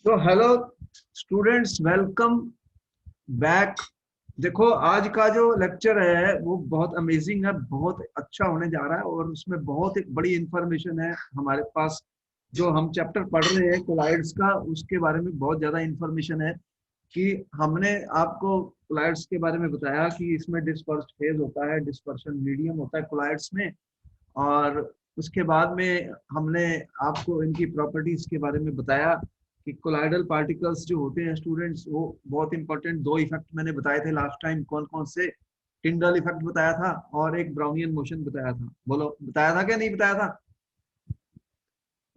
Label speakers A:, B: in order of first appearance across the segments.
A: तो hello students, welcome back. देखो, आज का जो लेक्चर है वो बहुत अमेजिंग है, बहुत अच्छा होने जा रहा है और उसमें बहुत एक बड़ी इंफॉर्मेशन है हमारे पास। जो हम चैप्टर पढ़ रहे हैं कोलाइड्स का, उसके बारे में बहुत ज्यादा इंफॉर्मेशन है। कि हमने आपको कोलाइड्स के बारे में बताया कि इसमें डिस्पर्स्ड फेज होता है, डिस्पर्शन मीडियम होता है कोलाइड्स में। और उसके बाद में हमने आपको इनकी प्रॉपर्टीज के बारे में बताया कि कोलाइडल पार्टिकल्स जो होते हैं स्टूडेंट्स, वो बहुत इंपॉर्टेंट दो इफेक्ट मैंने बताए थे लास्ट टाइम। कौन कौन से? टिंडल इफेक्ट बताया था और एक ब्राउनियन मोशन बताया था। बोलो, बताया था क्या नहीं बताया था?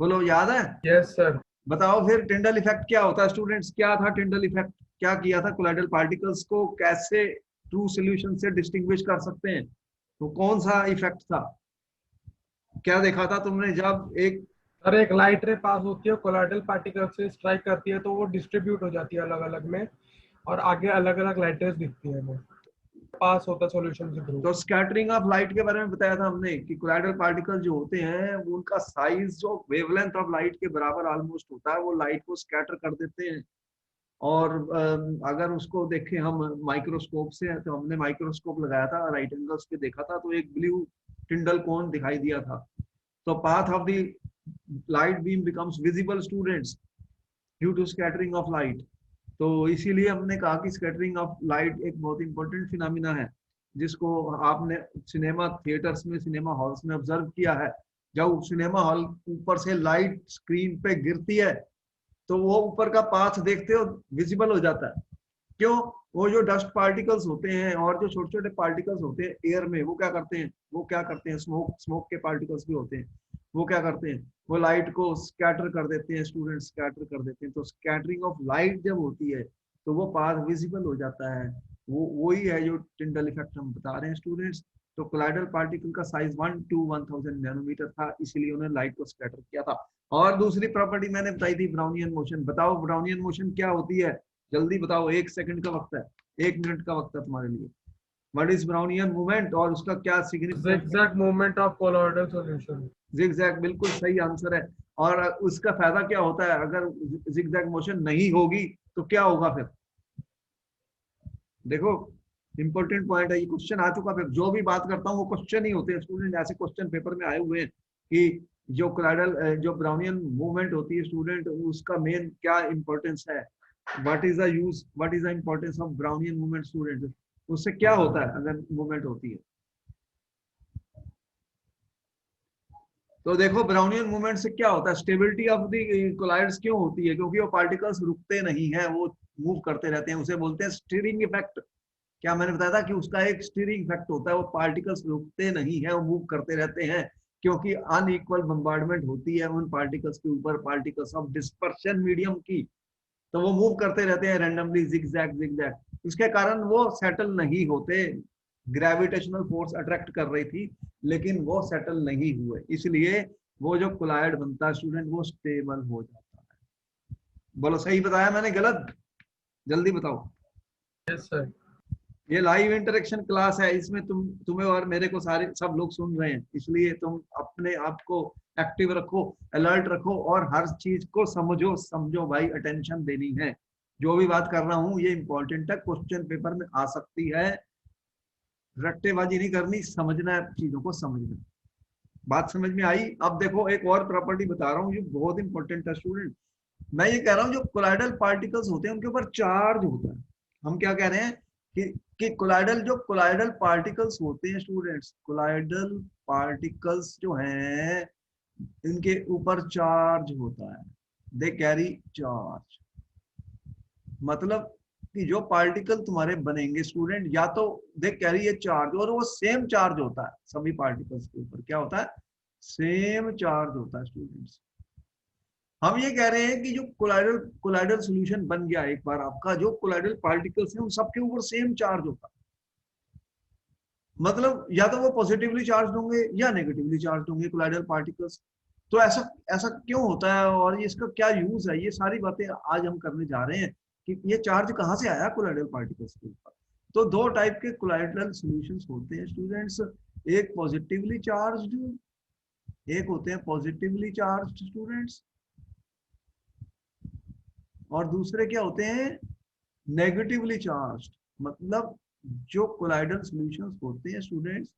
A: बोलो, याद है?
B: Yes sir.
A: बताओ फिर, टिंडल इफेक्ट क्या होता है स्टूडेंट्स? क्या था टिंडल इफेक्ट? क्या किया था? कोलाइडल पार्टिकल्स को कैसे ट्रू सोल्यूशन से डिस्टिंग्विश कर सकते हैं? तो कौन सा इफेक्ट था? क्या देखा था तुमने जब एक
B: सर, एक लाइट रे पास होती है, कोलाइडल पार्टिकल से स्ट्राइक करती है तो वो डिस्ट्रीब्यूट हो जाती है अलग अलग में। और आगे अलग अलग लाइट रेस दिखती है, वो पास होता है सॉल्यूशन के थ्रू।
A: तो स्कैटरिंग ऑफ लाइट के बारे में बताया था हमने कि कोलाइडल पार्टिकल जो होते हैं वो उनका साइज जो वेवलेंथ ऑफ लाइट के बराबर ऑलमोस्ट होता है, वो लाइट को स्कैटर कर देते हैं। और अगर उसको देखें हम माइक्रोस्कोप से, तो हमने माइक्रोस्कोप लगाया था, राइट एंगल्स पे देखा था, तो एक ब्लू टिंडल कोन दिखाई दिया था। तो path of the light beam becomes visible students due to scattering of light. तो इसीलिए हमने कहा कि स्कैटरिंग ऑफ लाइट एक बहुत इंपॉर्टेंट फिनोमिना है, जिसको आपने सिनेमा थिएटर्स में, सिनेमा हॉल्स में ऑब्जर्व किया है। जब सिनेमा हॉल ऊपर से लाइट स्क्रीन पे गिरती है तो वो ऊपर का पाथ देखते हो विजिबल हो जाता है। क्यों? वो जो डस्ट पार्टिकल्स होते हैं और जो छोटे छोटे पार्टिकल्स होते हैं एयर में, वो क्या करते हैं, स्मोक स्मोक के पार्टिकल्स भी होते हैं। वो क्या करते हैं? वो लाइट को स्कैटर कर देते हैं स्टूडेंट, स्कैटर कर देते हैं। तो स्कैटरिंग ऑफ लाइट जब होती है तो वो पाथ विजिबल हो जाता है। वो वही है जो टिंडल इफेक्ट हम बता रहे हैं स्टूडेंट्स। तो कोलाइडल पार्टिकल का साइज 1 to 1000 नैनोमीटर था, इसीलिए उन्होंने लाइट को स्कैटर किया था। और दूसरी प्रॉपर्टी मैंने बताई थी, ब्राउनियन मोशन। बताओ ब्राउनियन मोशन क्या होती है? जल्दी बताओ, 1 सेकंड का वक्त है, 1 मिनट का वक्त है तुम्हारे लिए। व्हाट इज ब्राउनियन मूवमेंट और उसका क्या सिग्निफिकेंस है?
B: Exact movement of colloidal solution.
A: Zigzag, बिल्कुल सही आंसर है। और उसका फायदा क्या होता है अगर जिगजैग मोशन नहीं होगी तो क्या होगा फिर? देखो, इंपॉर्टेंट पॉइंट है, ये क्वेश्चन आ चुका। फिर जो भी बात करता हूँ वो क्वेश्चन ही होते हैं स्टूडेंट, ऐसे क्वेश्चन पेपर में आए हुए हैं कि जो कोलाइडल जो ब्राउनियन मूवमेंट होती है स्टूडेंट, उसका मेन क्या इंपॉर्टेंस है? What is the use, what is the importance of Brownian movement student? उससे क्या होता है अगर मूवमेंट होती है? तो देखो, ब्राउनियन मूवमेंट से क्या होता है? स्टेबिलिटी ऑफ द कोलाइड्स क्यों होती है? क्योंकि वो पार्टिकल्स रुकते नहीं है, वो मूव करते रहते हैं। उसे बोलते हैं स्टीयरिंग इफेक्ट। क्या मैंने बताया था कि उसका एक स्टीयरिंग इफेक्ट होता है? वो पार्टिकल्स रुकते नहीं है, वो मूव करते रहते हैं। क्योंकि अनइक्वल बम्बार्डमेंट होती है उन पार्टिकल्स के ऊपर, पार्टिकल्स ऑफ डिस्पर्शन मीडियम की। तो वो मूव करते रहते हैं रैंडमली, जिगजैग जिगजैग। इसके कारण वो सेटल नहीं होते। ग्रेविटेशनल फोर्स अट्रैक्ट कर रही थी लेकिन वो सेटल नहीं हुए, इसलिए वो जो कोलाइड बनता है स्टूडेंट, वो स्टेबल हो जाता है। बोलो, सही बताया मैंने गलत? जल्दी बताओ।
B: Yes sir.
A: ये लाइव इंटरेक्शन क्लास है, इसमें तुम्हें और मेरे को सारे सब लोग सुन रहे हैं, इसलिए तुम अपने आप को एक्टिव रखो, अलर्ट रखो और हर चीज को समझो। समझो भाई, अटेंशन देनी है। जो भी बात कर रहा हूँ ये इंपॉर्टेंट है, क्वेश्चन पेपर में आ सकती है। रट्टेबाजी नहीं करनी, समझना है, चीजों को समझना। बात समझ में आई? अब देखो, एक और प्रॉपर्टी बता रहा हूँ, ये बहुत इंपॉर्टेंट है स्टूडेंट। मैं ये कह रहा हूँ जो कोलाइडल पार्टिकल्स होते हैं उनके ऊपर चार्ज होता है। हम क्या कह रहे हैं कि कोलाइडल जो कोलाइडल पार्टिकल्स होते हैं स्टूडेंट्स, कोलाइडल पार्टिकल्स जो हैं इनके ऊपर चार्ज होता है। They carry charge. मतलब कि जो पार्टिकल तुम्हारे बनेंगे स्टूडेंट, या तो दे कैरी ए चार्ज, और वो सेम चार्ज होता है सभी पार्टिकल्स के ऊपर। क्या होता है? सेम चार्ज होता है स्टूडेंट्स। हम ये कह रहे हैं कि जो कोलाइडल कोलाइडल सॉल्यूशन बन गया एक बार आपका, जो कोलाइडल पार्टिकल्स हैं उन सबके ऊपर सेम चार्ज होता है। मतलब या तो वो पॉजिटिवली चार्ज होंगे या नेगेटिवली चार्ज होंगे कोलाइडल पार्टिकल्स। तो ऐसा ऐसा क्यों होता है और ये इसका क्या यूज है, ये सारी बातें आज हम करने जा रहे हैं कि ये चार्ज कहाँ से आया कोलाइडल पार्टिकल्स के ऊपर। तो दो टाइप के कोलाइडल सॉल्यूशंस होते हैं स्टूडेंट्स। एक पॉजिटिवली चार्ज्ड, एक होते हैं पॉजिटिवली चार्ज्ड स्टूडेंट्स। और दूसरे क्या होते हैं, नेगेटिवली चार्ज्ड। मतलब जो कोलाइडल सॉल्यूशंस होते हैं स्टूडेंट्स,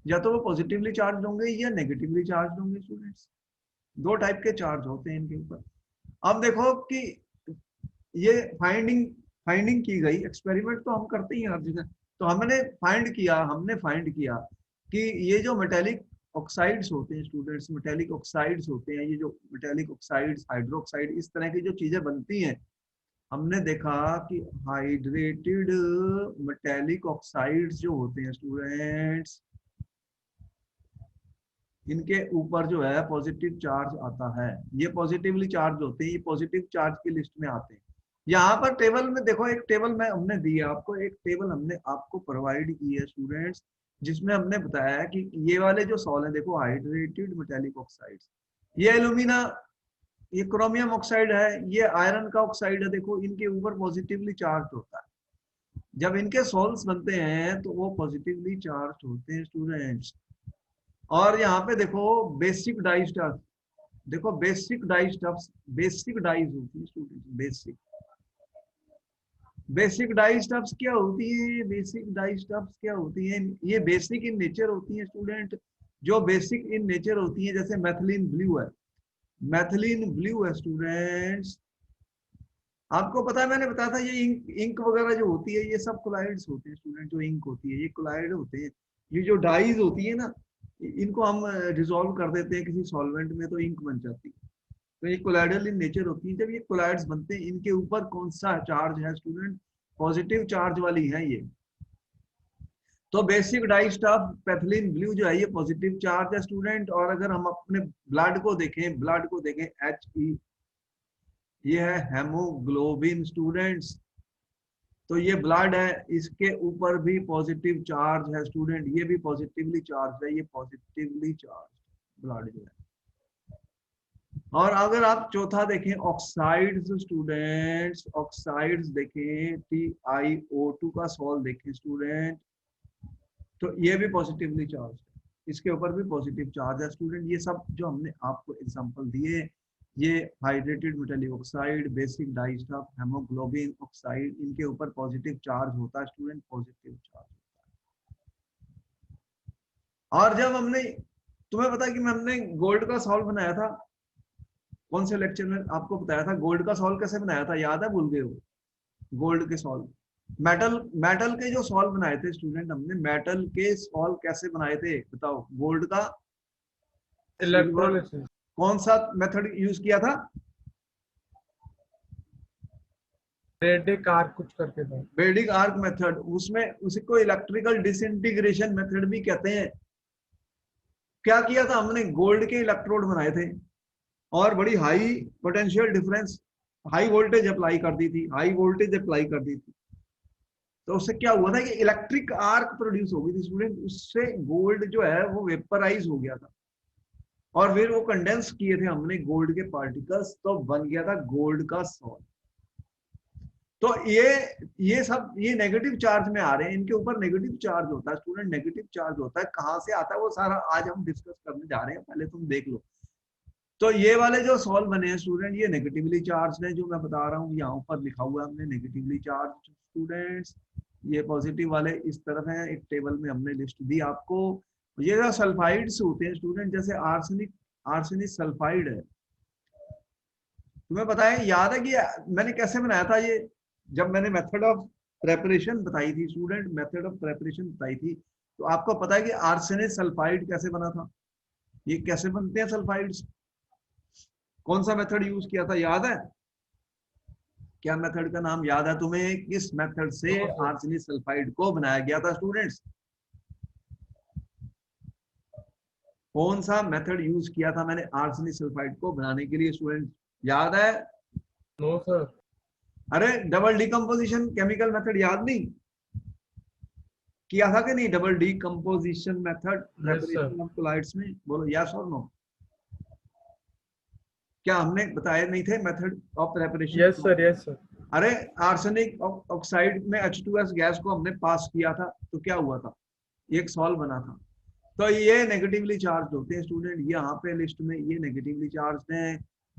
A: या तो वो पॉजिटिवली चार्ज होंगे या नेगेटिवली चार्ज होंगे स्टूडेंट्स। दो टाइप के चार्ज होते हैं इनके ऊपर। अब देखो कि ये फाइंडिंग की गई, एक्सपेरिमेंट तो हम करते ही हैं हर जगह। तो हमने फाइंड किया कि ये जो मेटेलिक ऑक्साइड्स होते हैं स्टूडेंट्स, मेटेलिक ऑक्साइड्स होते हैं, ये जो मेटेलिक ऑक्साइड्स, हाइड्रोक्साइड, इस तरह की जो चीजें बनती हैं, हमने देखा कि हाइड्रेटेड मेटेलिक ऑक्साइड्स जो होते हैं स्टूडेंट्स, इनके ऊपर जो है पॉजिटिव चार्ज आता है। ये पॉजिटिवली चार्ज होते हैं, ये पॉजिटिव चार्ज की लिस्ट में आते हैं। यहाँ पर टेबल में देखो, एक टेबल में हमने दी है आपको, एक टेबल हमने आपको प्रोवाइड की है स्टूडेंट्स, जिसमें हमने बताया कि ये वाले जो सॉल है, देखो हाइड्रेटेड मेटेलिक ऑक्साइड्स, ये एल्यूमिना, ये क्रोमियम ऑक्साइड है, ये आयरन का ऑक्साइड है, देखो इनके ऊपर पॉजिटिवली चार्ज होता है। जब इनके सॉल्ट्स बनते हैं तो वो पॉजिटिवली चार्ज होते हैं स्टूडेंट्स। और यहाँ पे देखो बेसिक डाई स्टफ, देखो basic dye stuff, basic dyes होती है स्टूडेंट, बेसिक डाई स्टफ्स क्या होती है, बेसिक डाई स्टफ्स क्या होती है, ये बेसिक इन नेचर होती है स्टूडेंट। जो बेसिक इन नेचर होती है, जैसे मैथिलीन ब्लू है, मैथिलीन ब्लू है स्टूडेंट्स। आपको पता है, मैंने बताया था ये इंक वगैरह जो होती है, ये सब कोलाइड्स होते हैं स्टूडेंट। जो इंक होती है ये कोलाइड होते हैं। ये जो डाइज होती है ना, इनको हम डिसॉल्व कर देते हैं किसी सॉल्वेंट में तो इंक बन जाती है। तो ये कोलाइडल इन नेचर होती है। जब ये कोलाइड्स बनते हैं, इनके ऊपर कौन सा चार्ज है स्टूडेंट, पॉजिटिव चार्ज वाली है ये। तो बेसिक डाई स्टफ पैथिलीन ब्लू जो है ये पॉजिटिव चार्ज है स्टूडेंट। और अगर हम अपने ब्लड को देखें HE, ये है हेमोग्लोबिन स्टूडेंट्स। तो ये ब्लड है, इसके ऊपर भी पॉजिटिव चार्ज है स्टूडेंट, ये भी पॉजिटिवली चार्ज है, ये पॉजिटिवली चार्ज ब्लड जो है। और अगर आप चौथा देखें ऑक्साइड्स स्टूडेंट्स, ऑक्साइड्स देखें, TiO2 का सॉल्ट देखें स्टूडेंट, तो ये भी पॉजिटिवली चार्ज है, इसके ऊपर भी पॉजिटिव चार्ज है स्टूडेंट। ये सब जो हमने आपको एग्जांपल दिए, ये hydrated metallic oxide, basic dye stuff, haemoglobin oxide, इनके ऊपर पॉजिटिव चार्ज होता है स्टूडेंट, पॉजिटिव चार्ज होता है। और जब हमने, तुम्हें पता है कि हमने गोल्ड का सॉल्ट बनाया था, कौन से लेक्चर में आपको बताया था गोल्ड का सॉल्ट कैसे बनाया था, याद है, भूल गए हो? गोल्ड के सॉल्ट, मेटल के जो सॉल्ट बनाए थे स्टूडेंट, हमने मेटल के सॉल्ट कैसे बनाए थे बताओ? गोल्ड का
B: इलेक्ट्रोलिसिस।
A: कौन सा मेथड यूज किया था?
B: रेडिक आर्क कुछ करके था,
A: रेडिक आर्क मेथड। उसमें उसी को इलेक्ट्रिकल डिसइंटीग्रेशन मेथड भी कहते हैं। क्या किया था हमने? गोल्ड के इलेक्ट्रोड बनाए थे और बड़ी high potential difference, high voltage apply कर दी थी, हाई वोल्टेज अप्लाई कर दी थी। तो उससे क्या हुआ था कि इलेक्ट्रिक आर्क प्रोड्यूस हो गई थी स्टूडेंट, उससे गोल्ड जो है वो वेपराइज हो गया था। और फिर वो कंडेंस किए थे हमने गोल्ड के पार्टिकल्स, तो बन गया था गोल्ड का सॉल्ट। तो ये सब ये नेगेटिव चार्ज में आ रहे हैं, इनके ऊपर नेगेटिव चार्ज होता है स्टूडेंट, नेगेटिव चार्ज होता है। कहाँ से आता है वो सारा आज हम डिस्कस करने जा रहे हैं, पहले तुम देख लो। तो ये वाले जो सॉल्व बने हैं स्टूडेंट, ये नेगेटिवली चार्ज है, जो मैं बता रहा हूँ यहाँ ऊपर लिखा हुआ है हमने, नेगेटिवली चार्ज स्टूडेंट्स। ये पॉजिटिव वाले इस तरफ है, एक टेबल में हमने लिस्ट दी आपको। ये जो सल्फाइड्स होते हैं स्टूडेंट, जैसे आर्सेनिक सल्फाइड है, तुम्हें पता है, याद है कि मैंने कैसे बनाया था ये? जब मैंने मेथड ऑफ प्रेपरेशन बताई थी स्टूडेंट, मेथड ऑफ प्रेपरेशन बताई थी, तो आपको पता है कि आर्सेनिक सल्फाइड कैसे बना था, ये कैसे बनते हैं सल्फाइड्स, कौन सा मेथड यूज किया था, याद है? क्या मेथड का नाम याद है तुम्हें? किस मेथड से आर्सेनिक सल्फाइड को बनाया गया था स्टूडेंट्स? कौन सा मेथड यूज किया था मैंने आर्सेनिक सल्फाइड को बनाने के लिए स्टूडेंट, याद है?
B: No sir.
A: अरे डबल डिकम्पोजिशन केमिकल मेथड याद नहीं किया था कि नहीं? Double decomposition method preparation of colloids में, बोलो यस और नो? क्या हमने बताए नहीं थे method of preparation?
B: Yes sir, yes sir.
A: अरे आर्सेनिक ऑक्साइड में H2S गैस को हमने पास किया था, तो क्या हुआ था? एक सॉल्व बना था। तो ये नेगेटिवली चार्ज होते हैं स्टूडेंट, यहाँ पे लिस्ट में ये नेगेटिवली चार्ज हैं।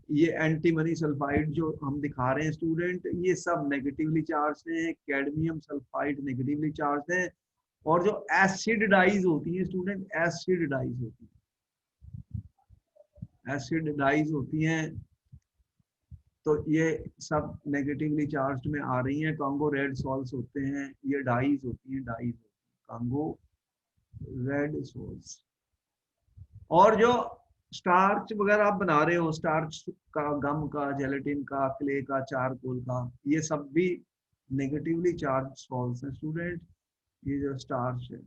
A: ये एंटीमनी सल्फाइड जो हम दिखा रहे हैं स्टूडेंट, ये सब नेगेटिवली चार्ज है। कैडमियम सल्फाइड नेगेटिवली चार्ज है। और जो एसिड डाइज होती है स्टूडेंट, एसिड डाइज होती है, एसिड डाइज होती हैं, तो ये सब नेगेटिवली चार्ज में आ रही हैं। कांगो रेड सॉल्स होते हैं, ये डाइज होती हैं, डाइज कांगो रेड सॉल्स। और जो स्टार्च वगैरह आप बना रहे हो, स्टार्च का, गम का, जेलेटिन का, क्ले का, चारकोल का, ये सब भी नेगेटिवली चार्ज सॉल्ट्स हैं स्टूडेंट। ये जो स्टार्च है,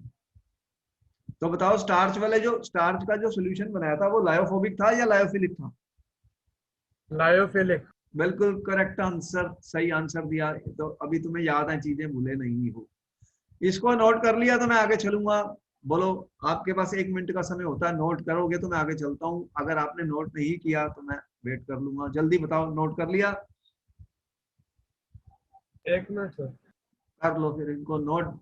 A: तो बताओ स्टार्च वाले, जो स्टार्च का जो सॉल्यूशन बनाया था वो लायोफोबिक था या लायोफिलिक था?
B: लायोफिलिक।
A: बिल्कुल करेक्ट आंसर, सही आंसर दिया। तो अभी तुम्हें याद है, चीजें भूले नहीं हो। इसको नोट कर लिया तो मैं आगे चलूंगा। बोलो, आपके पास 1 मिनट का समय होता है, नोट करोगे तो मैं आगे चलता हूँ, अगर आपने नोट नहीं किया तो मैं वेट कर लूंगा। जल्दी बताओ, नोट कर लिया?
B: 1 मिनट सर।
A: कर लो फिर इनको नोट।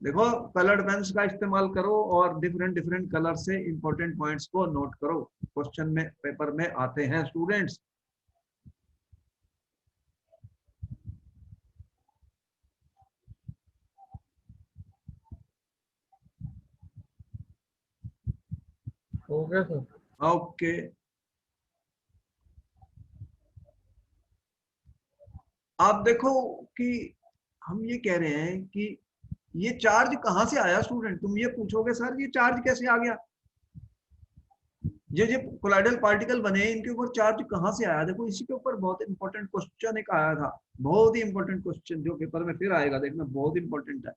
A: देखो, कलर्ड पेन्स का इस्तेमाल करो और डिफरेंट डिफरेंट कलर से इंपॉर्टेंट पॉइंट्स को नोट करो, क्वेश्चन में, पेपर में आते हैं स्टूडेंट्स।
B: हो गया सर।
A: ओके, आप देखो कि हम ये कह रहे हैं कि ये चार्ज कहां से आया स्टूडेंट। तुम ये पूछोगे सर ये चार्ज कैसे आ गया, ये जो कोलाइडल पार्टिकल बने इनके ऊपर चार्ज कहां से आया। देखो, इसी के ऊपर बहुत इंपॉर्टेंट क्वेश्चन एक आया था, बहुत ही इंपॉर्टेंट क्वेश्चन, जो पेपर में फिर आएगा, देखना बहुत इंपॉर्टेंट है।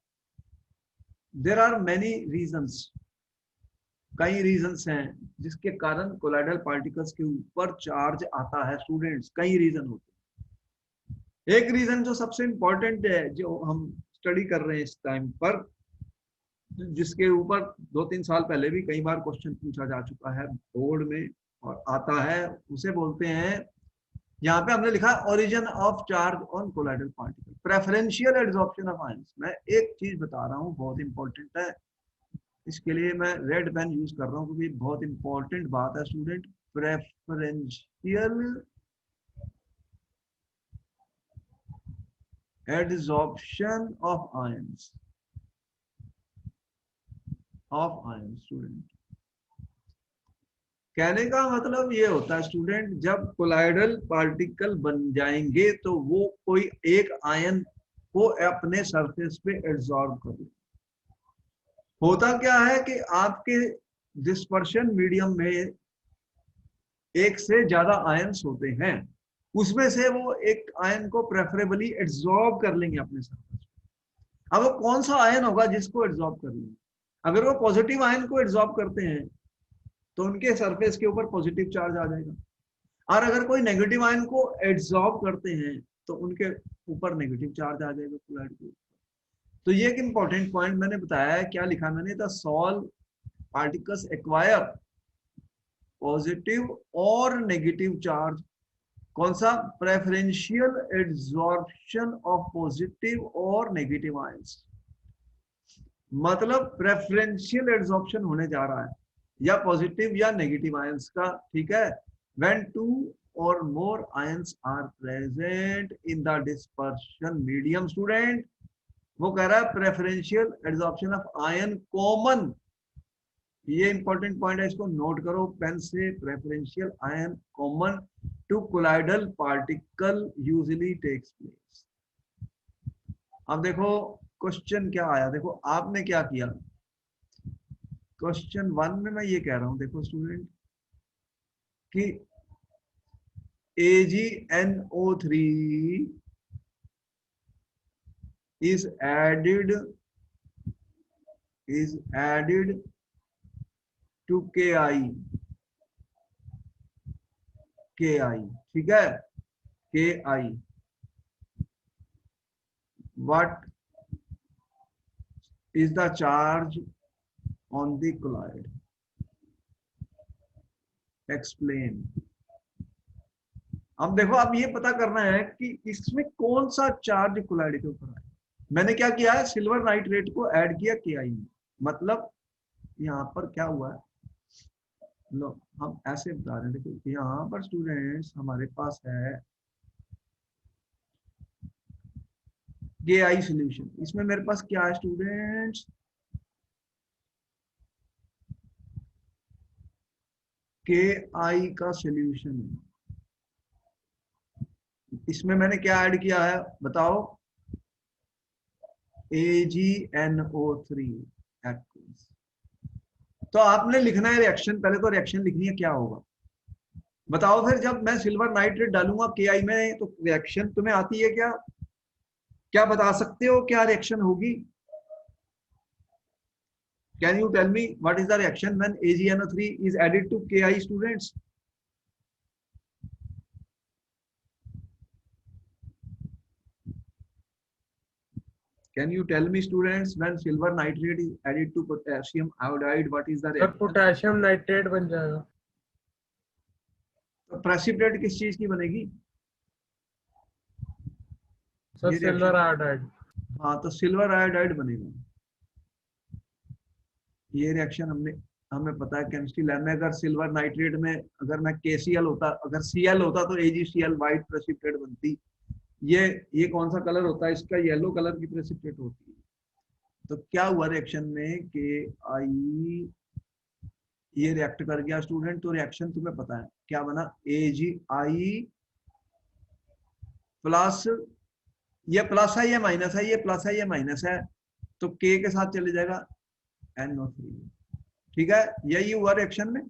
A: देयर आर मेनी रीजंस, कई रीजंस हैं जिसके कारण कोलाइडल पार्टिकल्स के ऊपर चार्ज आता है स्टूडेंट्स। कई रीजन होते हैं। एक रीजन जो सबसे इंपॉर्टेंट है, जो हम स्टडी कर रहे हैं इस टाइम पर, जिसके ऊपर 2-3 साल पहले भी कई बार क्वेश्चन पूछा जा चुका है बोर्ड में और आता है, उसे बोलते हैं, यहाँ पे हमने लिखा है origin of charge on colloidal particle, preferential adsorption of ions. मैं एक चीज बता रहा हूँ, बहुत इंपॉर्टेंट है, इसके लिए मैं रेड पेन यूज कर रहा हूँ क्योंकि बहुत इंपॉर्टेंट बात है student. Preferential adsorption of ions, of ions student. कहने का मतलब ये होता है स्टूडेंट, जब कोलाइडल पार्टिकल बन जाएंगे तो वो कोई एक आयन को अपने सरफेस पे एब्जॉर्ब कर ले। होता क्या है कि आपके डिस्पर्शन मीडियम में एक से ज्यादा आयन्स होते हैं, उसमें से वो एक आयन को प्रेफरेबली एब्जॉर्ब कर लेंगे अपने सरफेस पे। अब वो कौन सा आयन होगा जिसको एब्जॉर्ब कर लेंगे? अगर वो पॉजिटिव आयन को एब्जॉर्ब करते हैं तो उनके सरफेस के ऊपर पॉजिटिव चार्ज आ जाएगा, और अगर कोई नेगेटिव आयन को एब्जॉर्ब करते हैं तो उनके ऊपर नेगेटिव चार्ज आ जाएगा क्लोराइड के ऊपर। तो ये एक इंपॉर्टेंट पॉइंट मैंने बताया है। क्या लिखा मैंने? The sol particles acquire positive और नेगेटिव चार्ज। कौन सा? प्रेफरेंशियल एड्सॉर्प्शन ऑफ पॉजिटिव और नेगेटिव आयंस। मतलब प्रेफरेंशियल एड्सॉर्प्शन होने जा रहा है या पॉजिटिव या नेगेटिव आयंस का, ठीक है। when two or more ions are present in the dispersion medium student, वो कह रहा है preferential adsorption of ion common. ये इंपॉर्टेंट पॉइंट है, इसको नोट करो पेन से। Preferential ion common to colloidal particle usually takes place. अब देखो क्वेश्चन क्या आया, देखो आपने क्या किया। क्वेश्चन 1 में मैं ये कह रहा हूं, देखो स्टूडेंट, कि AgNO3 is added to Ki, ठीक है, Ki, what is the charge on the colloid, explain। अब देखो, अब ये पता करना है कि इसमें कौन सा चार्ज कोलाइड के ऊपर है। मैंने क्या किया है, सिल्वर नाइट्रेट को ऐड किया Ki में। मतलब यहाँ पर क्या हुआ है, लो, हम ऐसे बता रहे हैं, देखो यहाँ पर स्टूडेंट्स हमारे पास है के आई सोल्यूशन। इसमें मेरे पास क्या है स्टूडेंट्स, के आई का सोल्यूशन है। इसमें मैंने क्या ऐड किया है बताओ, AgNO3 एक्वस। तो आपने लिखना है रिएक्शन, पहले तो रिएक्शन लिखनी है क्या होगा बताओ। फिर जब मैं सिल्वर नाइट्रेट डालूंगा KI में तो रिएक्शन तुम्हें आती है क्या, क्या बता सकते हो क्या रिएक्शन होगी? Can you tell me what is the reaction when AgNO3 is added to KI students? Can you tell me students, when silver nitrate is added to potassium iodide, what is the
B: sir
A: reaction?
B: Potassium nitrate बन जाएगा।
A: तो precipitate किस चीज की बनेगी?
B: Sir
A: ये
B: silver
A: reaction,
B: iodide.
A: हाँ तो सिल्वर आयोडाइड बनेगा। ये रिएक्शन हमने, हमें पता है केमिस्ट्री लैब में, अगर सिल्वर नाइट्रेट में अगर मैं KCl होता, अगर Cl होता तो AgCl व्हाइट प्रेसिपिटेट बनती। ये कौन सा कलर होता है इसका, येलो कलर की प्रेसिपिटेट होती है। तो क्या हुआ रिएक्शन में के आई, ये रिएक्ट कर गया स्टूडेंट, तो रिएक्शन तुम्हें पता है क्या बना, AgI प्लस, ये प्लस है ये माइनस है, ये प्लस है ये माइनस है, तो के साथ चले जाएगा NO3। ठीक है, यही हुआ रिएक्शन में।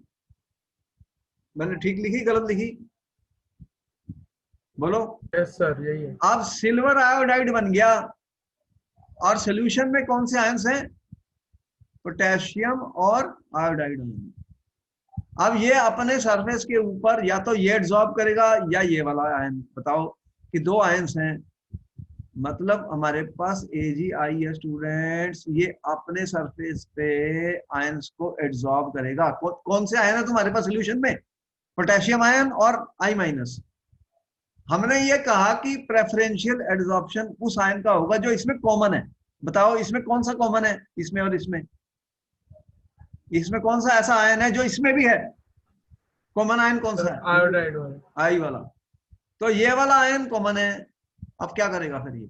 A: मैंने ठीक लिखी गलत लिखी बोलो?
B: यस सर यही है।
A: अब सिल्वर आयोडाइड बन गया, और सोल्यूशन में कौन से आयंस हैं, पोटेशियम और आयोडाइड आयन। अब ये अपने सरफेस के ऊपर या तो ये एब्जॉर्ब करेगा या ये वाला आयन, बताओ कि दो आयंस हैं, मतलब हमारे पास AgI है स्टूडेंट्स, ये अपने सरफेस पे आयंस को एब्जॉर्ब करेगा। कौन से आयन है तुम्हारे पास सोल्यूशन में, पोटेशियम आयन और I माइनस। हमने ये कहा कि प्रेफरेंशियल एब्जॉर्प्शन उस आयन का होगा जो इसमें कॉमन है। बताओ इसमें कौन सा कॉमन है, इसमें और इसमें, इसमें कौन सा ऐसा आयन है जो इसमें भी है, कॉमन आयन कौन सा
B: सर
A: है,
B: आयोडाइड वाला।
A: आई वाला। तो ये वाला आयन कॉमन है। अब क्या करेगा फिर ये,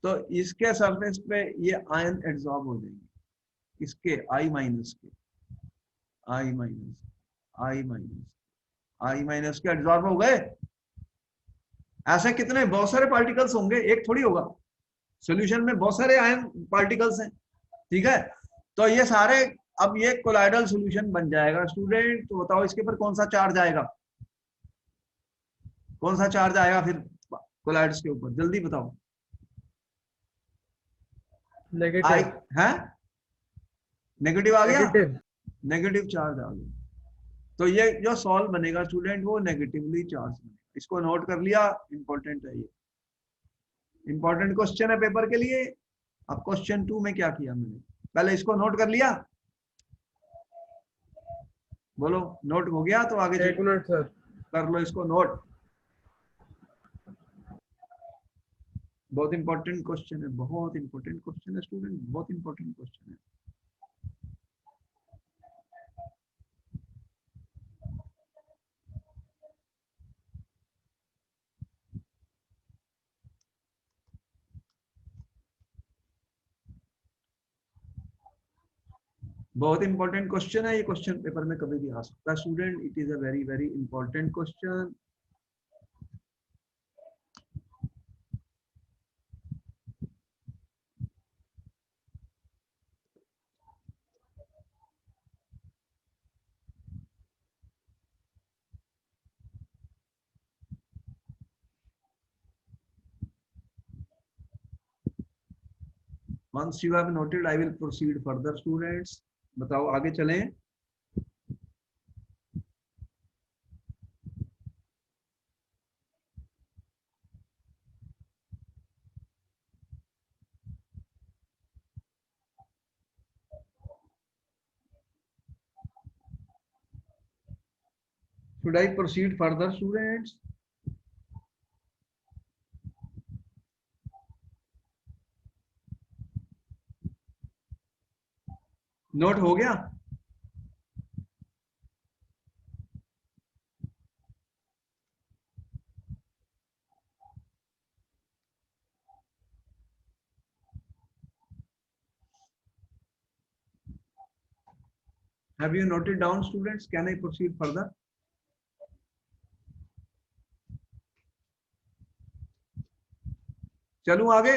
A: तो इसके सरफेस पे ये आयन एब्जॉर्ब हो जाएंगे, इसके I माइनस के, I minus, I minus, I minus के एब्जॉर्ब हो गए। ऐसे कितने, बहुत सारे पार्टिकल्स होंगे, एक थोड़ी होगा। सॉल्यूशन में बहुत सारे आयन पार्टिकल्स हैं, ठीक है। तो ये सारे, अब ये कोलाइडल सॉल्यूशन बन जाएगा स्टूडेंट। तो बताओ इसके ऊपर कौन सा चार्ज आएगा, कौन सा चार्ज आएगा फिर कोलाइड्स के ऊपर, जल्दी बताओ। आई
B: नेगेटिव।
A: है, नेगेटिव आ गया,
B: नेगेटिव।
A: नेगेटिव चार्ज आ गया। तो ये जो सॉल्व बनेगा स्टूडेंट वो नेगेटिवली चार्ज बनेगा। इसको नोट कर लिया, इंपॉर्टेंट है ये, इंपॉर्टेंट क्वेश्चन है पेपर के लिए। अब क्वेश्चन 2 में क्या किया मैंने, पहले इसको नोट कर लिया, बोलो नोट हो गया तो आगे
B: एक
A: चलो,
B: मिनट सर।
A: कर लो इसको नोट। बहुत इंपॉर्टेंट क्वेश्चन है, बहुत इंपॉर्टेंट क्वेश्चन है स्टूडेंट, बहुत इंपॉर्टेंट क्वेश्चन है। बहुत इंपॉर्टेंट क्वेश्चन है ये, क्वेश्चन पेपर में कभी भी आ सकता है student, it is a very very important question. Once you have noted, I will proceed further students। बताओ आगे चलें। Should I proceed further students? Note हो गया? Have you noted down, students? Can I proceed further? चलूं आगे?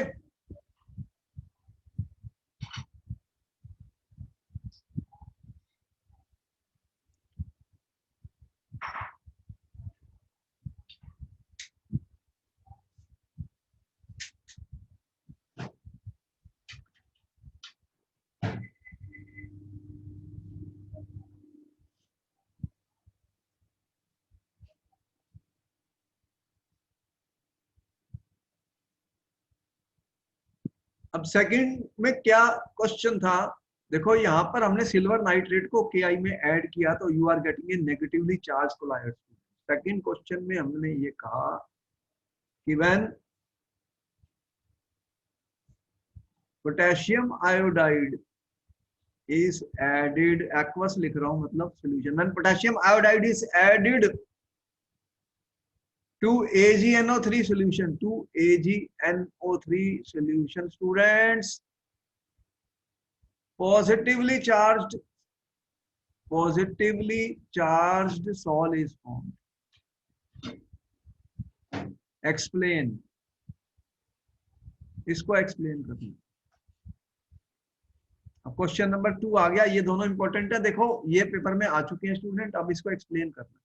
A: अब second में क्या क्वेश्चन था? देखो यहाँ पर हमने सिल्वर नाइट्रेट को के में ऐड किया तो you are getting a negatively charge colloid. Second question में हमने ये कहा कि when potassium iodide is added, aqueous लिख रहा हूं मतलब solution, when potassium iodide is added to AgNO3 solution, to AgNO3 solution, students, positively charged sol is formed. Explain, इसको एक्सप्लेन करना। अब क्वेश्चन नंबर 2 आ गया, ये दोनों इंपॉर्टेंट है, देखो ये पेपर में आ चुके हैं स्टूडेंट, अब इसको एक्सप्लेन करना।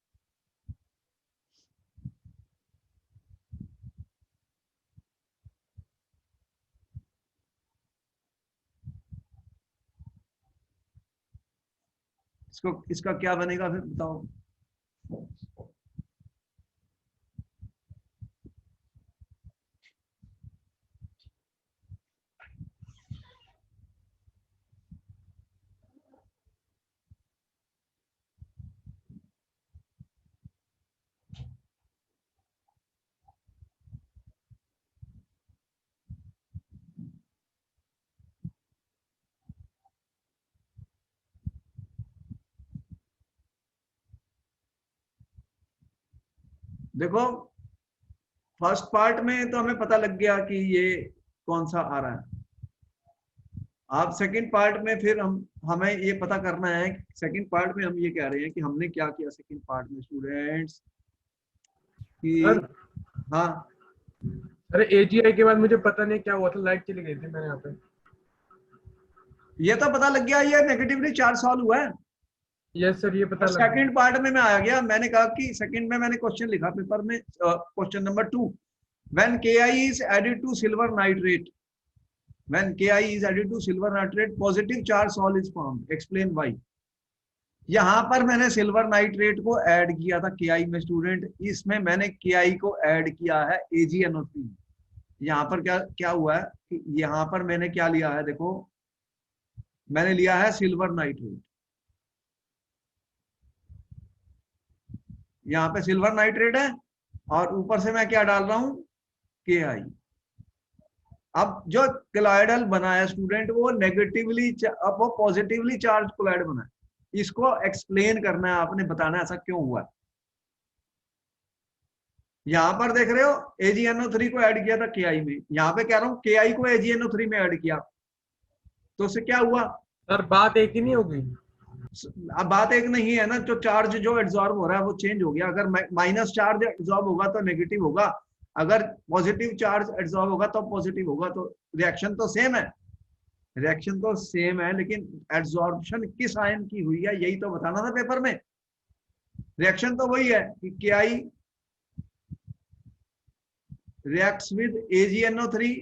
A: इसका क्या बनेगा फिर बताओ? देखो फर्स्ट पार्ट में तो हमें पता लग गया कि ये कौन सा आ रहा है। आप सेकंड पार्ट में फिर हमें ये पता करना है, सेकंड पार्ट में हम ये कह रहे हैं कि हमने क्या किया सेकंड पार्ट में स्टूडेंट्स कि हाँ
B: अरे AGI के बाद मुझे पता नहीं क्या हुआ था, लाइट चली गई थी मेरे यहाँ पे। ये
A: तो पता लग गया ये नेगेटिवली चार्ज सॉल्व हुआ है।
B: यस सर, ये पता लग गया।
A: सेकंड पार्ट में मैं आ गया, मैंने कहा कि सेकंड में मैंने क्वेश्चन लिखा पेपर में, question number 2, when KI is added to silver nitrate, when KI is added to silver nitrate positive charge sol is formed, explain why। यहां पर मैंने सिल्वर नाइट्रेट को ऐड किया था KI में स्टूडेंट, इसमें मैंने KI को ऐड किया है AgNO3। यहाँ पर क्या क्या हुआ है कि यहाँ पर मैंने क्या लिया है, देखो मैंने लिया है सिल्वर नाइट्रेट, यहाँ पे सिल्वर नाइट्रेट है और ऊपर से मैं क्या डाल रहा हूं KI। अब जो कोलाइडल बना है स्टूडेंट वो नेगेटिवली, अब वो पॉजिटिवली चार्ज कोलाइड बना है, इसको एक्सप्लेन करना है आपने, बताना है ऐसा क्यों हुआ। यहां पर देख रहे हो AgNO3 को ऐड किया था KI में, यहाँ पे कह रहा हूं KI को AgNO3 में ऐड किया, तो उससे क्या हुआ
B: सर? बात एक ही नहीं होगी।
A: अब बात एक नहीं है ना, जो चार्ज जो एब्जॉर्ब हो रहा है वो चेंज हो गया। अगर माइनस चार्ज एब्जॉर्ब होगा तो नेगेटिव होगा, अगर पॉजिटिव चार्ज एब्जॉर्ब होगा तो पॉजिटिव होगा, तो रिएक्शन तो सेम है, रिएक्शन तो सेम है, लेकिन एब्जॉर्प्शन किस आयन की हुई है यही तो बताना था पेपर में। रिएक्शन तो वही है कि KI रिएक्ट्स विद AgNO3,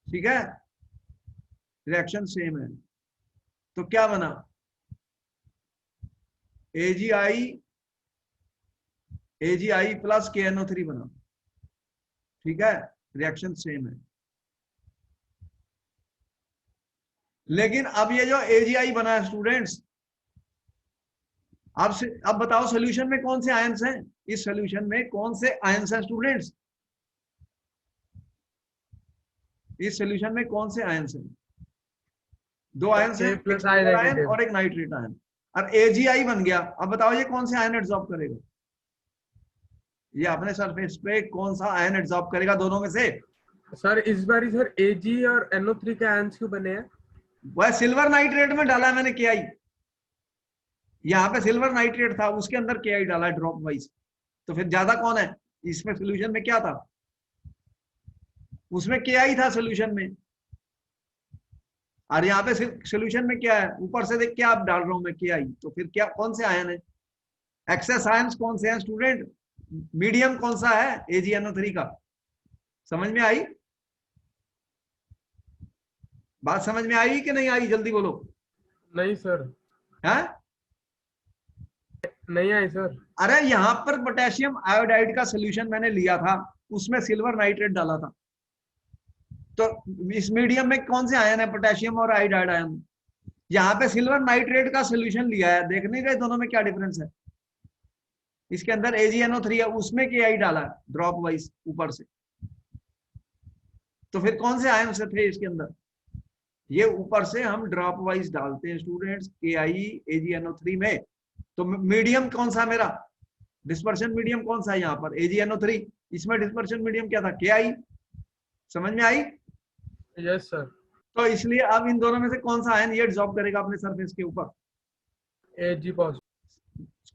A: ठीक है, रिएक्शन सेम है, तो क्या बना AgI प्लस KNO3 बना, ठीक है, रिएक्शन सेम है। लेकिन अब ये जो AgI बना है स्टूडेंट्स, अब बताओ सोल्यूशन में कौन से आयंस हैं, इस सोल्यूशन में कौन से आयंस हैं स्टूडेंट्स, इस सोल्यूशन में कौन से आयंस हैं? दो आयंस हैं, एक आयन और एक नाइट्रेट आयन, और AgI बन गया। अब बताओ ये कौन से आयन एब्जॉर्ब करेगा, ये अपने सरफेस पे कौन सा आयन एब्जॉर्ब करेगा दोनों में से?
B: सर इस बार सर Ag और NO3 के आयंस क्यों बने हैं?
A: वह सिल्वर नाइट्रेट में डाला है मैंने के आई, यहाँ पे सिल्वर नाइट्रेट था उसके अंदर के आई डाला है ड्रॉप वाइज। तो फिर ज्यादा कौन है इसमें? सोल्यूशन में क्या था? उसमें के आई था सोल्यूशन में, और यहाँ पे सोल्यूशन में क्या है? ऊपर से देख क्या आप डाल रहा हूं मैं के आई, तो फिर क्या कौन से आयन है? एक्सेस आयंस कौन से हैं स्टूडेंट? मीडियम कौन सा है AgNO3 का? समझ में आई? बात समझ में आई कि नहीं आई? जल्दी बोलो।
B: नहीं सर,
A: है?
B: नहीं आई सर।
A: अरे यहां पर पोटेशियम आयोडाइड का सोल्यूशन मैंने लिया था, उसमें सिल्वर नाइट्रेट डाला था, तो इस मीडियम में कौन से आयन है? पोटेशियम और आयोडाइड आयन। यहाँ पे सिल्वर नाइट्रेट का सोल्यूशन लिया है, देखने गए दोनों में क्या डिफरेंस है? इसके अंदर AgNO3 है, उसमें के आई डाला है ड्रॉप वाइज ऊपर से। तो फिर कौन से आयन से थे इसके अंदर? ये ऊपर से हम ड्रॉप वाइज डालते हैं स्टूडेंट्स, के आई AgNO3 में। तो मीडियम कौन सा मेरा? डिस्पर्शन मीडियम कौन सा है यहाँ पर? AgNO3। इसमें डिस्पर्शन मीडियम क्या था? के आई। समझ में आई?
B: Yes sir.
A: तो इसलिए अब इन दोनों में से कौन सा आयन ये एब्जॉर्ब करेगा अपने सरफेस के ऊपर?
B: Ag positive.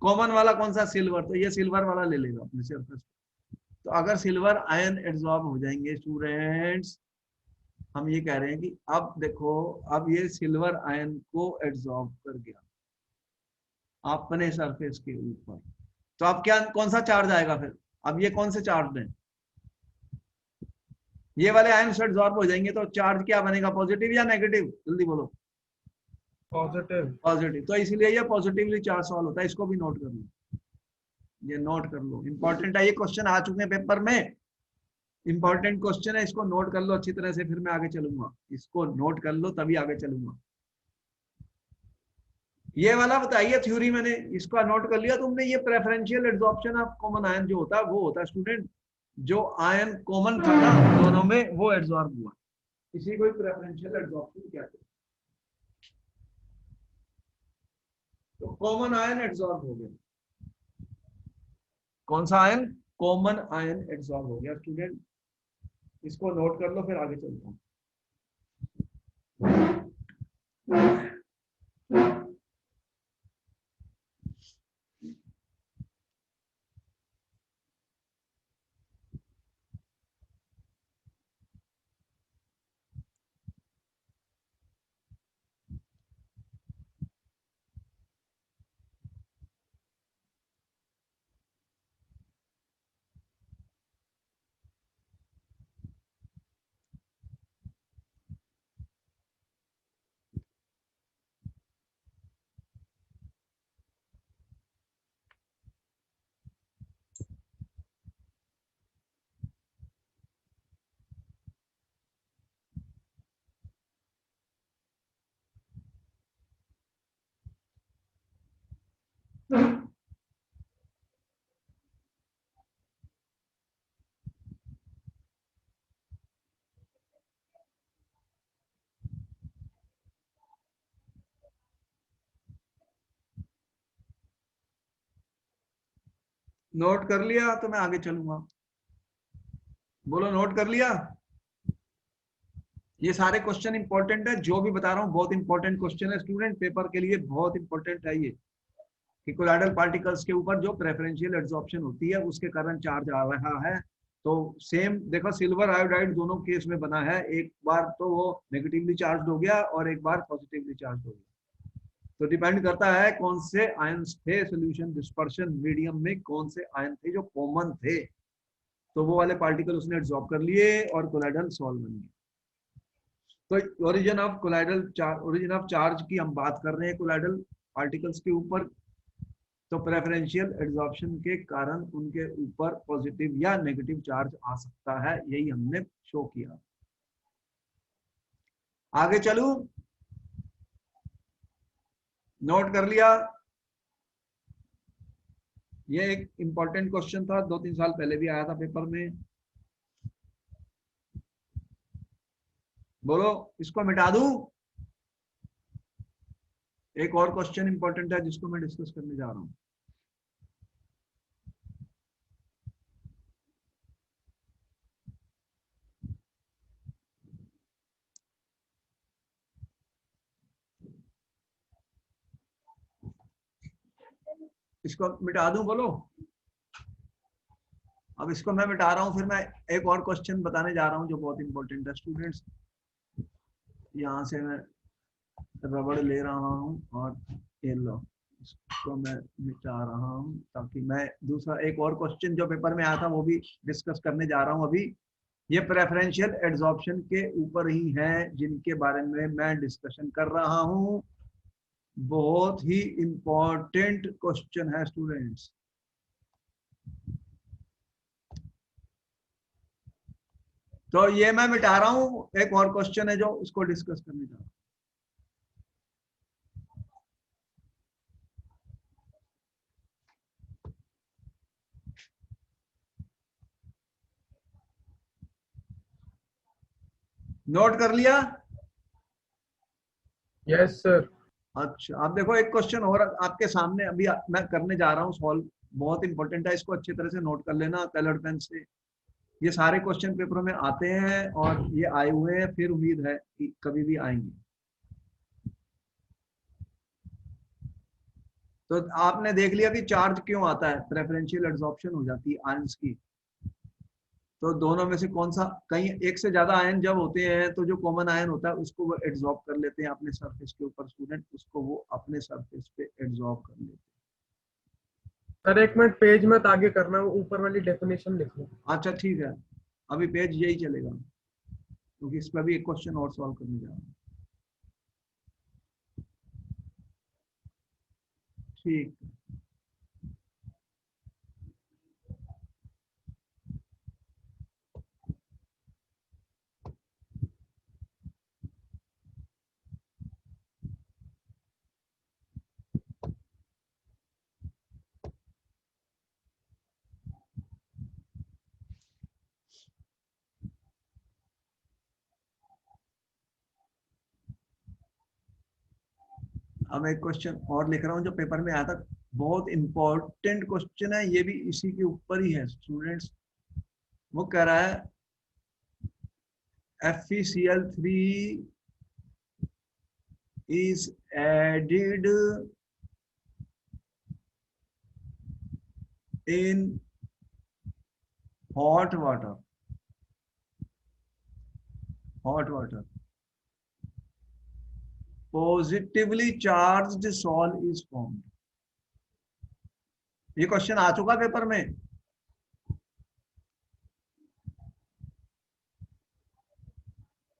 A: कॉमन वाला कौन सा? सिल्वर। तो ये सिल्वर वाला ले लेगा अपने सरफेस। तो अगर सिल्वर आयन एब्जॉर्ब हो जाएंगे स्टूडेंट्स, हम ये कह रहे हैं कि अब देखो, अब ये सिल्वर आयन को एब्जॉर्ब कर गया अपने सरफेस के ऊपर, तो अब क्या कौन सा चार्ज आएगा फिर? अब ये कौन से चार्ज है? ये वाले आयन एब्जॉर्ब हो जाएंगे, तो चार्ज क्या बनेगा? पॉजिटिव या नेगेटिव? जल्दी बोलो।
B: पॉजिटिव।
A: पॉजिटिव। तो इसलिए ये पॉजिटिवली चार्ज सॉल्व होता है, इसको भी नोट कर लो, ये नोट कर लो, इंपॉर्टेंट है, ये क्वेश्चन आ चुके हैं पेपर में, इंपॉर्टेंट क्वेश्चन है, इसको नोट कर लो अच्छी तरह से, फिर मैं आगे चलूंगा। इसको नोट कर लो तभी आगे चलूंगा। ये वाला बताइए थ्योरी मैंने इसका नोट कर लिया तुमने। ये preferential absorption of common ion जो होता है वो होता है स्टूडेंट, जो आयन कॉमन था ना दोनों में वो एब्जॉर्ब हुआ, इसी को प्रेफरेंशियल एब्जॉर्प्शन कहते हैं। तो कॉमन आयन एब्जॉर्ब हो गया। कौन सा आयन? कॉमन आयन एब्जॉर्ब हो गया स्टूडेंट, इसको नोट कर लो, फिर आगे चलता हूं। नोट कर लिया तो मैं आगे चलूंगा। बोलो नोट कर लिया? ये सारे क्वेश्चन इंपॉर्टेंट है, जो भी बता रहा हूँ बहुत इंपॉर्टेंट क्वेश्चन है स्टूडेंट, पेपर के लिए बहुत इंपॉर्टेंट है ये, कि कोलाइडल पार्टिकल्स के ऊपर जो प्रेफरेंशियल एब्जॉर्प्शन होती है उसके कारण चार्ज आ रहा है। तो सेम देखो, सिल्वर आयोडाइड दोनों केस में बना है, एक बार तो वो नेगेटिवली चार्ज हो गया और एक बार पॉजिटिवली चार्ज हो गया। तो डिपेंड करता है कौन से आयन थे सोल्यूशन डिस्पर्शन मीडियम में, कौन से आयन थे जो कॉमन थे, तो वो वाले पार्टिकल उसने एब्जॉर्ब कर लिए और कोलाइडल सॉल्व बन गया। तो origin of colloidal charge, origin of charge की हम बात कर रहे हैं कोलाइडल पार्टिकल्स के ऊपर। तो प्रेफरेंशियल एब्जॉर्प्शन के कारण उनके ऊपर पॉजिटिव या नेगेटिव चार्ज आ सकता है, यही हमने शो किया। आगे चलूं? नोट कर लिया? ये एक इंपॉर्टेंट क्वेश्चन था, 2-3 साल पहले भी आया था पेपर में। बोलो इसको मिटा दूं? एक और क्वेश्चन इंपॉर्टेंट है जिसको मैं डिस्कस करने जा रहा हूं। इसको मिटा दूं, बोलो। अब इसको मैं मिटा रहा हूं, फिर मैं एक और क्वेश्चन बताने जा रहा हूं जो बहुत इंपॉर्टेंट है स्टूडेंट्स। यहाँ से मैं रबड़ ले रहा हूँ और ये लो, इसको मैं मिटा रहा हूँ ताकि मैं दूसरा एक और क्वेश्चन जो पेपर में आया था वो भी डिस्कस करने जा रहा हूँ अभी। ये प्रेफरेंशियल एड्सॉर्प्शन के ऊपर ही है जिनके बारे में मैं डिस्कशन कर रहा हूँ। बहुत ही इंपॉर्टेंट क्वेश्चन है स्टूडेंट्स। तो ये मैं मिटा रहा हूँ, एक और क्वेश्चन है जो उसको डिस्कस करने जा रहा हूँ। नोट कर लिया?
B: Yes sir.
A: अच्छा, आप देखो एक क्वेश्चन और आपके सामने अभी मैं करने जा रहा हूँ सॉल्व। बहुत इंपॉर्टेंट है, इसको अच्छी तरह से नोट कर लेना कलर्ड पेन से। ये सारे क्वेश्चन पेपरों में आते हैं और ये आए हुए हैं, फिर उम्मीद है कि कभी भी आएंगे। तो आपने देख लिया कि चार्ज क्यों आता है, प्रेफरेंशियल एड्सॉर्प्शन हो जाती है आयंस की। तो दोनों में से कौन सा, कहीं एक से ज्यादा आयन जब होते हैं तो जो कॉमन आयन होता है उसको वो एड्सॉर्ब कर लेते हैं अपने सरफेस के ऊपर स्टूडेंट, उसको वो अपने सरफेस पे एड्सॉर्ब कर लेते हैं।
B: सर एक मिनट, पेज मत आगे करना, वो ऊपर वाली डेफिनेशन लिख लो।
A: अच्छा ठीक है, अभी पेज यही चलेगा क्योंकि इस पर भी एक क्वेश्चन और सॉल्व करने जा रहा हूँ। ठीक। अब एक क्वेश्चन और लिख रहा हूँ जो पेपर में आया था, बहुत इंपॉर्टेंट क्वेश्चन है, ये भी इसी के ऊपर ही है स्टूडेंट्स। वो कह रहा है FeCl3 is added in hot water. Positively charged salt is formed. ये क्वेश्चन आ चुका पेपर में।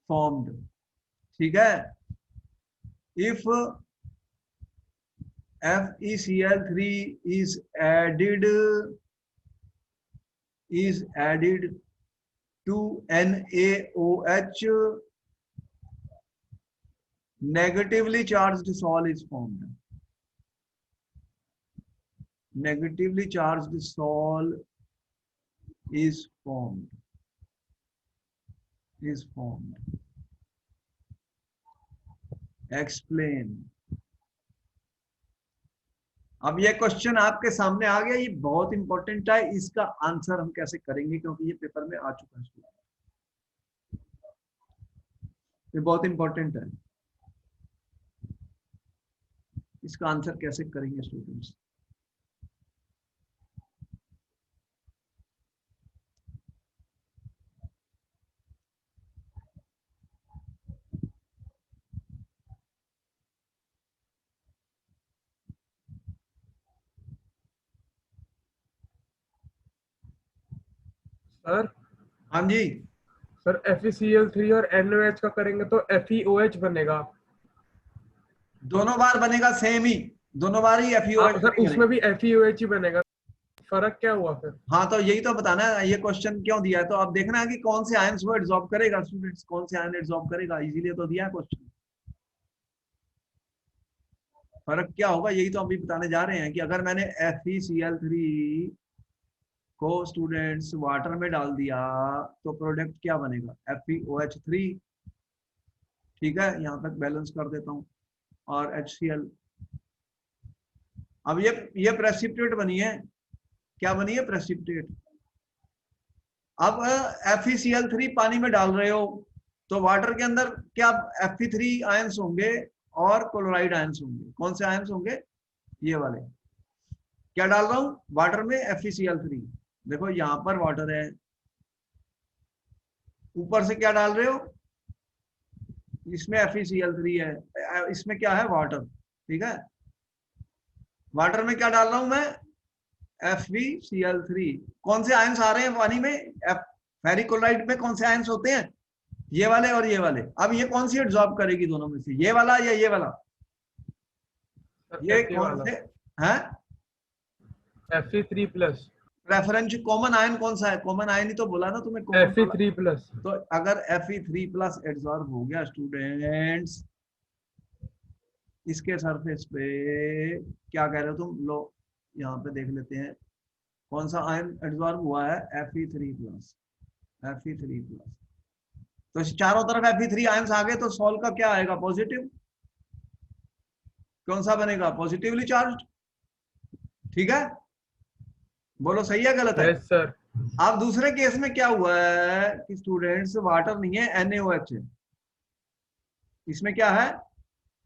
A: फॉर्म्ड, ठीक है। If FeCl3 is added to NaOH, negatively charged salt is formed. Negatively charged salt is formed. Explain. अब ये question आपके सामने आ गया, ये बहुत इंपॉर्टेंट है, इसका आंसर हम कैसे करेंगे क्योंकि ये पेपर में आ चुका है, ये बहुत इंपॉर्टेंट है। इसका आंसर कैसे करेंगे स्टूडेंट्स?
B: सर
A: हाँ जी
B: सर, FeCl3 और NaOH का करेंगे तो FeOH बनेगा।
A: दोनों बार बनेगा सेम ही, दोनों बार ही FeOH
B: सर
A: बनेगा।
B: उसमें भी FeOH ही बनेगा, फर्क क्या हुआ फिर?
A: हाँ तो यही तो बताना है, ये क्वेश्चन क्यों दिया है, तो अब देखना है कि कौन से आयंस वो एब्जॉर्ब करेगा स्टूडेंट्स, कौन से आयन एब्जॉर्ब करेगा, इजीलिए तो दिया है क्वेश्चन। फर्क क्या होगा यही तो अभी बताने जा रहे हैं कि अगर मैंने FeCl3 को स्टूडेंट्स वाटर में डाल दिया तो प्रोडक्ट क्या बनेगा, FeOH3, ठीक है। यहाँ तक बैलेंस कर देता हूँ, और HCl। अब ये प्रेसिपिटेट बनी है, क्या बनी है, प्रेसिपिटेट। अब FeCl3 पानी में डाल रहे हो तो वाटर के अंदर क्या Fe3 आयंस होंगे और क्लोराइड आयंस होंगे। कौन से आयंस होंगे, ये वाले। क्या डाल रहा हूं वाटर में, FeCl3। देखो यहां पर वाटर है, ऊपर से क्या डाल रहे हो, इसमें FeCl3 है, इसमें क्या है वाटर, ठीक है। वाटर में क्या डाल रहा हूं मैं, FeCl3। कौन से आयंस आ रहे हैं पानी में, फेरिकोलाइट में कौन से आयंस होते हैं, ये वाले और ये वाले। अब ये कौन सी एब्जॉर्ब करेगी दोनों में से, ये वाला या ये वाला, ये
B: Fe
A: कौन
B: वाला,
A: से हैं।
B: Fe3+,
A: रेफरेंस कॉमन आयन कौन सा है, कॉमन आयन ही तो बोला ना तुम्हें, कॉमन वाला।
B: Fe3+।
A: तो अगर Fe3+ एब्जॉर्ब हो गया स्टूडेंट्स, इसके सरफेस पे क्या कह रहे हो तुम, लो यहाँ पे देख लेते हैं कौन सा आयन एब्जॉर्ब हुआ है, Fe3+। Fe3+, तो इस चारों तरफ Fe3 आयंस आ गए, तो सॉल्व का क्या आएगा, पॉजिटिव। कौन सा बनेगा, पॉजिटिवली चार्ज, ठीक है। बोलो सही है गलत है।
B: Yes sir.
A: अब दूसरे केस में क्या हुआ है कि स्टूडेंट्स वाटर नहीं है, NaOH है। इसमें क्या है,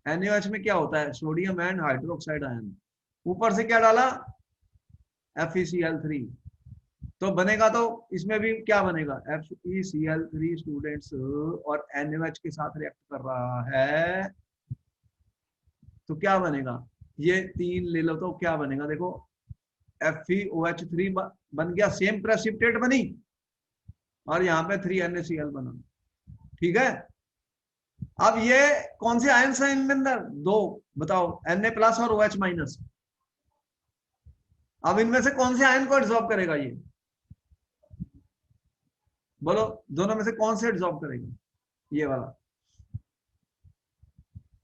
A: NaOH में क्या होता है, सोडियम एंड हाइड्रोक्साइड आयन। ऊपर से क्या डाला, FeCl3। तो बनेगा, तो इसमें भी क्या बनेगा, FeCl3 स्टूडेंट्स, और NaOH के साथ रिएक्ट कर रहा है, तो क्या बनेगा, ये तीन ले लो तो क्या बनेगा, देखो FeOH3 बन गया, सेम प्रेसिपिटेट बनी, और यहाँ पे 3NaCl बना, ठीक है। अब ये कौन से आयंस हैं इनके अंदर, दो, बताओ, Na+ और OH-। अब इनमें से कौन से आयन को एब्जॉर्ब करेगा ये, बोलो, दोनों में से कौन से एब्जॉर्ब करेगा, ये वाला।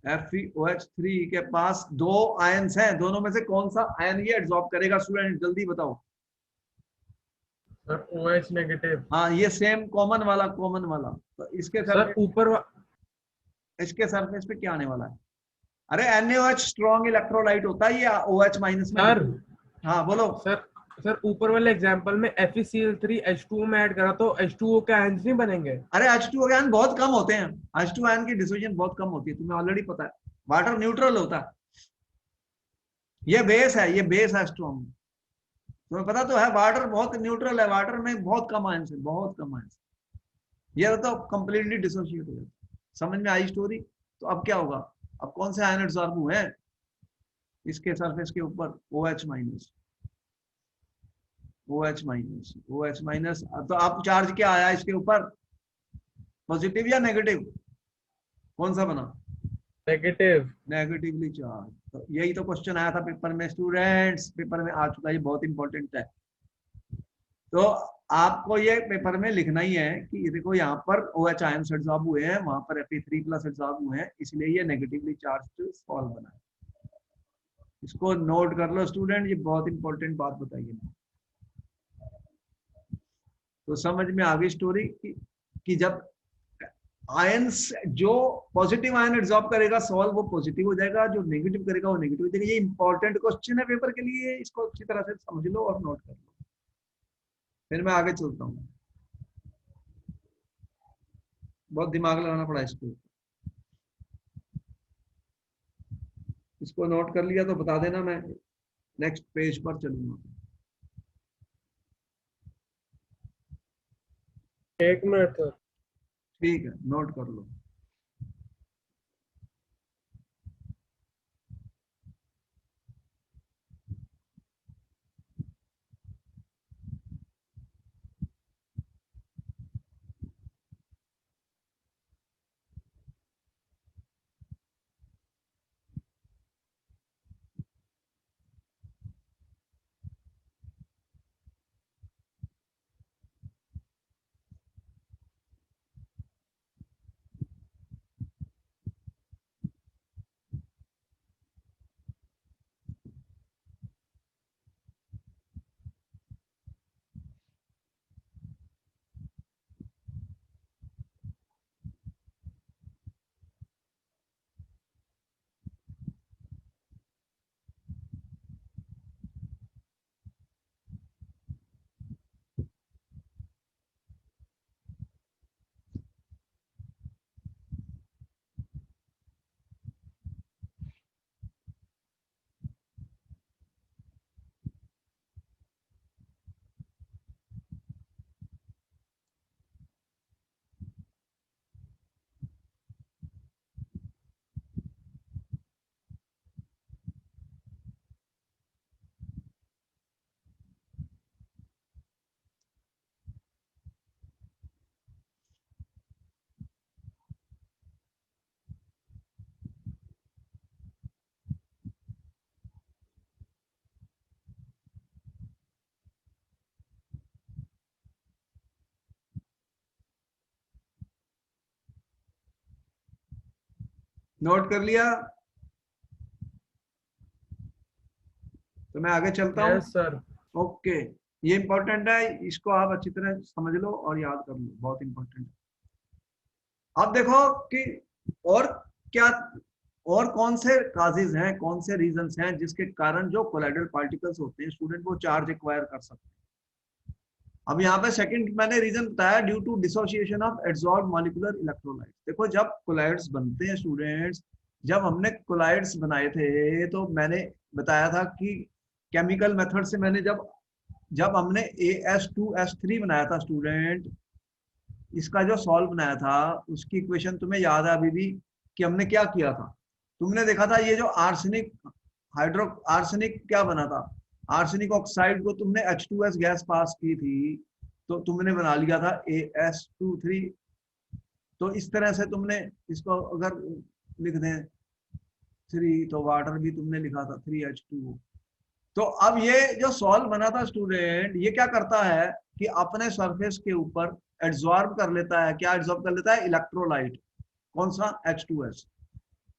A: FeOH3 के पास दो आयंस हैं, दोनों में से कौन सा आयन ये एब्जॉर्ब करेगा, स्टूडेंट जल्दी बताओ।
B: Sir OH-।
A: हाँ, ये सेम कॉमन वाला, कॉमन वाला। तो
B: सर
A: इसके सरफेस पे क्या आने वाला है, अरे NaOH स्ट्रॉन्ग इलेक्ट्रोलाइट होता है, ये OH- में
B: सर
A: नहीं। हाँ बोलो।
B: सर सर ऊपर वाले एग्जांपल में FeCl3 H2O में ऐड करा तो H2O के आयंस नहीं बनेंगे।
A: अरे H2O के आयन बहुत कम होते हैं, H2 आयन की डिसोसिएशन बहुत कम होती है, तुम्हें ऑलरेडी पता है, वाटर न्यूट्रल होता है, ये बेस है, ये बेस है H2O में, तुम्हें पता तो है, वाटर बहुत न्यूट्रल है, वाटर में बहुत कम आयंस है, बहुत कम आयंस। ये तो कंप्लीटली डिसोसिएट हो जाता है। समझ में आई स्टोरी। तो अब क्या होगा, अब कौन से आयन एब्जॉर्ब हुए हैं, इसके सरफेस के ऊपर OH-। OH-। तो अब चार्ज क्या आया इसके ऊपर, पॉजिटिव या नेगेटिव, कौन सा बना,
B: नेगेटिव।
A: Negatively charge. तो यही तो क्वेश्चन आया था पेपर में स्टूडेंट्स, पेपर में आ चुका है, ये बहुत इंपॉर्टेंट है। तो आपको ये पेपर में लिखना ही है कि देखो यहाँ पर OH आयन एब्जॉर्ब हुए हैं, वहां पर Fe3+ एब्जॉर्ब हुए हैं, इसलिए ये नेगेटिवली चार्ज सॉल्व बना है। इसको नोट कर लो स्टूडेंट, ये बहुत इंपॉर्टेंट बात बताइए। तो समझ में आ गई स्टोरी कि जब आयंस, जो पॉजिटिव आयन एब्जॉर्ब करेगा सॉल्व, वो पॉजिटिव हो जाएगा, जो नेगेटिव करेगा वो नेगेटिव हो जाएगा। ये इंपॉर्टेंट क्वेश्चन है पेपर के लिए, इसको अच्छी तरह से समझ लो और नोट कर लो, फिर मैं आगे चलता हूँ। बहुत दिमाग लगाना पड़ा इसको, इसको नोट कर लिया तो बता देना, मैं नेक्स्ट पेज पर चलूंगा।
B: एक मिनट सर।
A: ठीक है, नोट कर लो। नोट कर लिया? तो मैं आगे चलता हूँ।
B: Yes sir.
A: ओके, ये इंपॉर्टेंट है, इसको आप अच्छी तरह समझ लो और याद कर लो, बहुत इंपॉर्टेंट है। अब देखो कि और क्या, और कौन से काजेज हैं, कौन से रीजंस हैं जिसके कारण जो कोलाइडल पार्टिकल्स होते हैं स्टूडेंट वो चार्ज एक्वायर कर सकते हैं। अब यहाँ पे सेकंड मैंने रीजन बताया, due to dissociation of adsorb molecular electrolyte. देखो जब कोलाइड्स बनते हैं स्टूडेंट्स, जब हमने कोलाइड्स बनाए थे तो मैंने बताया था कि केमिकल मेथड से मैंने जब जब हमने AS2S3 बनाया था स्टूडेंट, इसका जो सॉल्व बनाया था उसकी इक्वेशन तुम्हें याद है अभी भी कि हमने क्या किया था? तुमने देखा था ये जो आर्सेनिक आर्सेनिक क्या बना था, आर्सेनिक ऑक्साइड को तुमने H2S गैस पास की थी तो तुमने बना लिया था AS2 3। तो इस तरह से तुमने इसको अगर लिख दें 3, तो वाटर भी तुमने लिखा था 3H2O। तो अब ये जो सॉल्व बना था स्टूडेंट, ये क्या करता है कि अपने सरफेस के ऊपर एड्सॉर्ब कर लेता है, क्या एड्सॉर्ब कर लेता है? इलेक्ट्रोलाइट। कौन सा? H2S।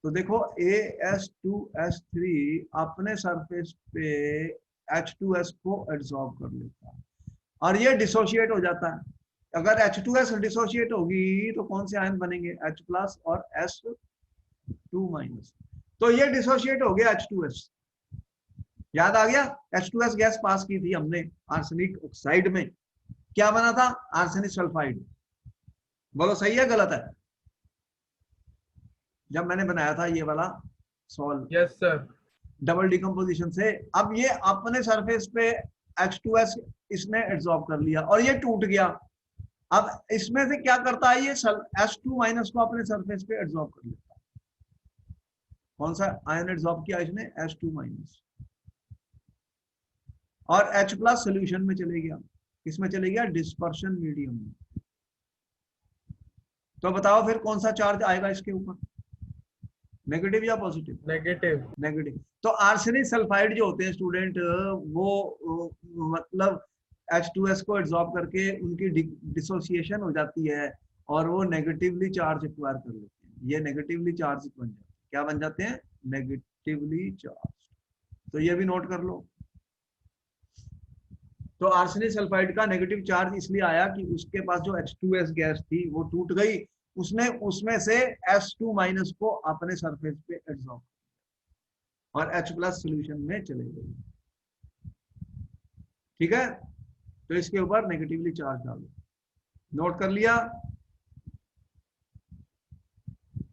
A: तो देखो AS2S3 अपने सरफेस पे H2S को एड्सॉर्ब कर लेता है और ये डिसोशिएट हो जाता है। अगर H2S डिसोशिएट होगी तो कौन से आयन बनेंगे? H+ और S2-। तो ये डिसोशिएट हो गया H2S। याद आ गया? H2S गैस पास की थी हमने आर्सेनिक ऑक्साइड में, क्या बना था? Arsenic sulphide. बोलो सही है गलत है? जब मैंने बनाया था ये वाला solve
B: yes sir.
A: Double decomposition से, अब ये अपने सरफेस पे H2S इसने एब्जॉर्ब कर लिया और ये टूट गया। अब इसमें से क्या करता है ये H2- को अपने सरफेस पे एब्जॉर्ब कर लेता है। कौन सा आयन एब्जॉर्ब किया इसने? H2-। और H+ सोल्यूशन में चले गया। किसमें चले गया? डिस्पर्शन मीडियम में। तो बताओ फिर कौन सा चार्ज आएगा इसके ऊपर, नेगेटिव या पॉजिटिव?
B: नेगेटिव।
A: नेगेटिव। तो आर्सेनिक सल्फाइड जो होते हैं स्टूडेंट, वो मतलब H2S को एब्जॉर्ब करके उनकी डिसोसिएशन हो जाती है और वो नेगेटिवली चार्ज एक्वायर कर लेते हैं। ये नेगेटिवली चार्ज बन जाते हैं। क्या बन जाते हैं? Negatively charge. तो ये भी नोट कर लो। तो आर्सेनिक सल्फाइड का नेगेटिव चार्ज इसलिए आया कि उसके पास जो H2S गैस थी वो टूट गई, उसने उसमें से S2- को अपने सरफेस पे एब्जॉर्ब और H+ सोल्यूशन में चले गई। ठीक है, तो इसके ऊपर नेगेटिवली चार्ज डालो। नोट कर लिया?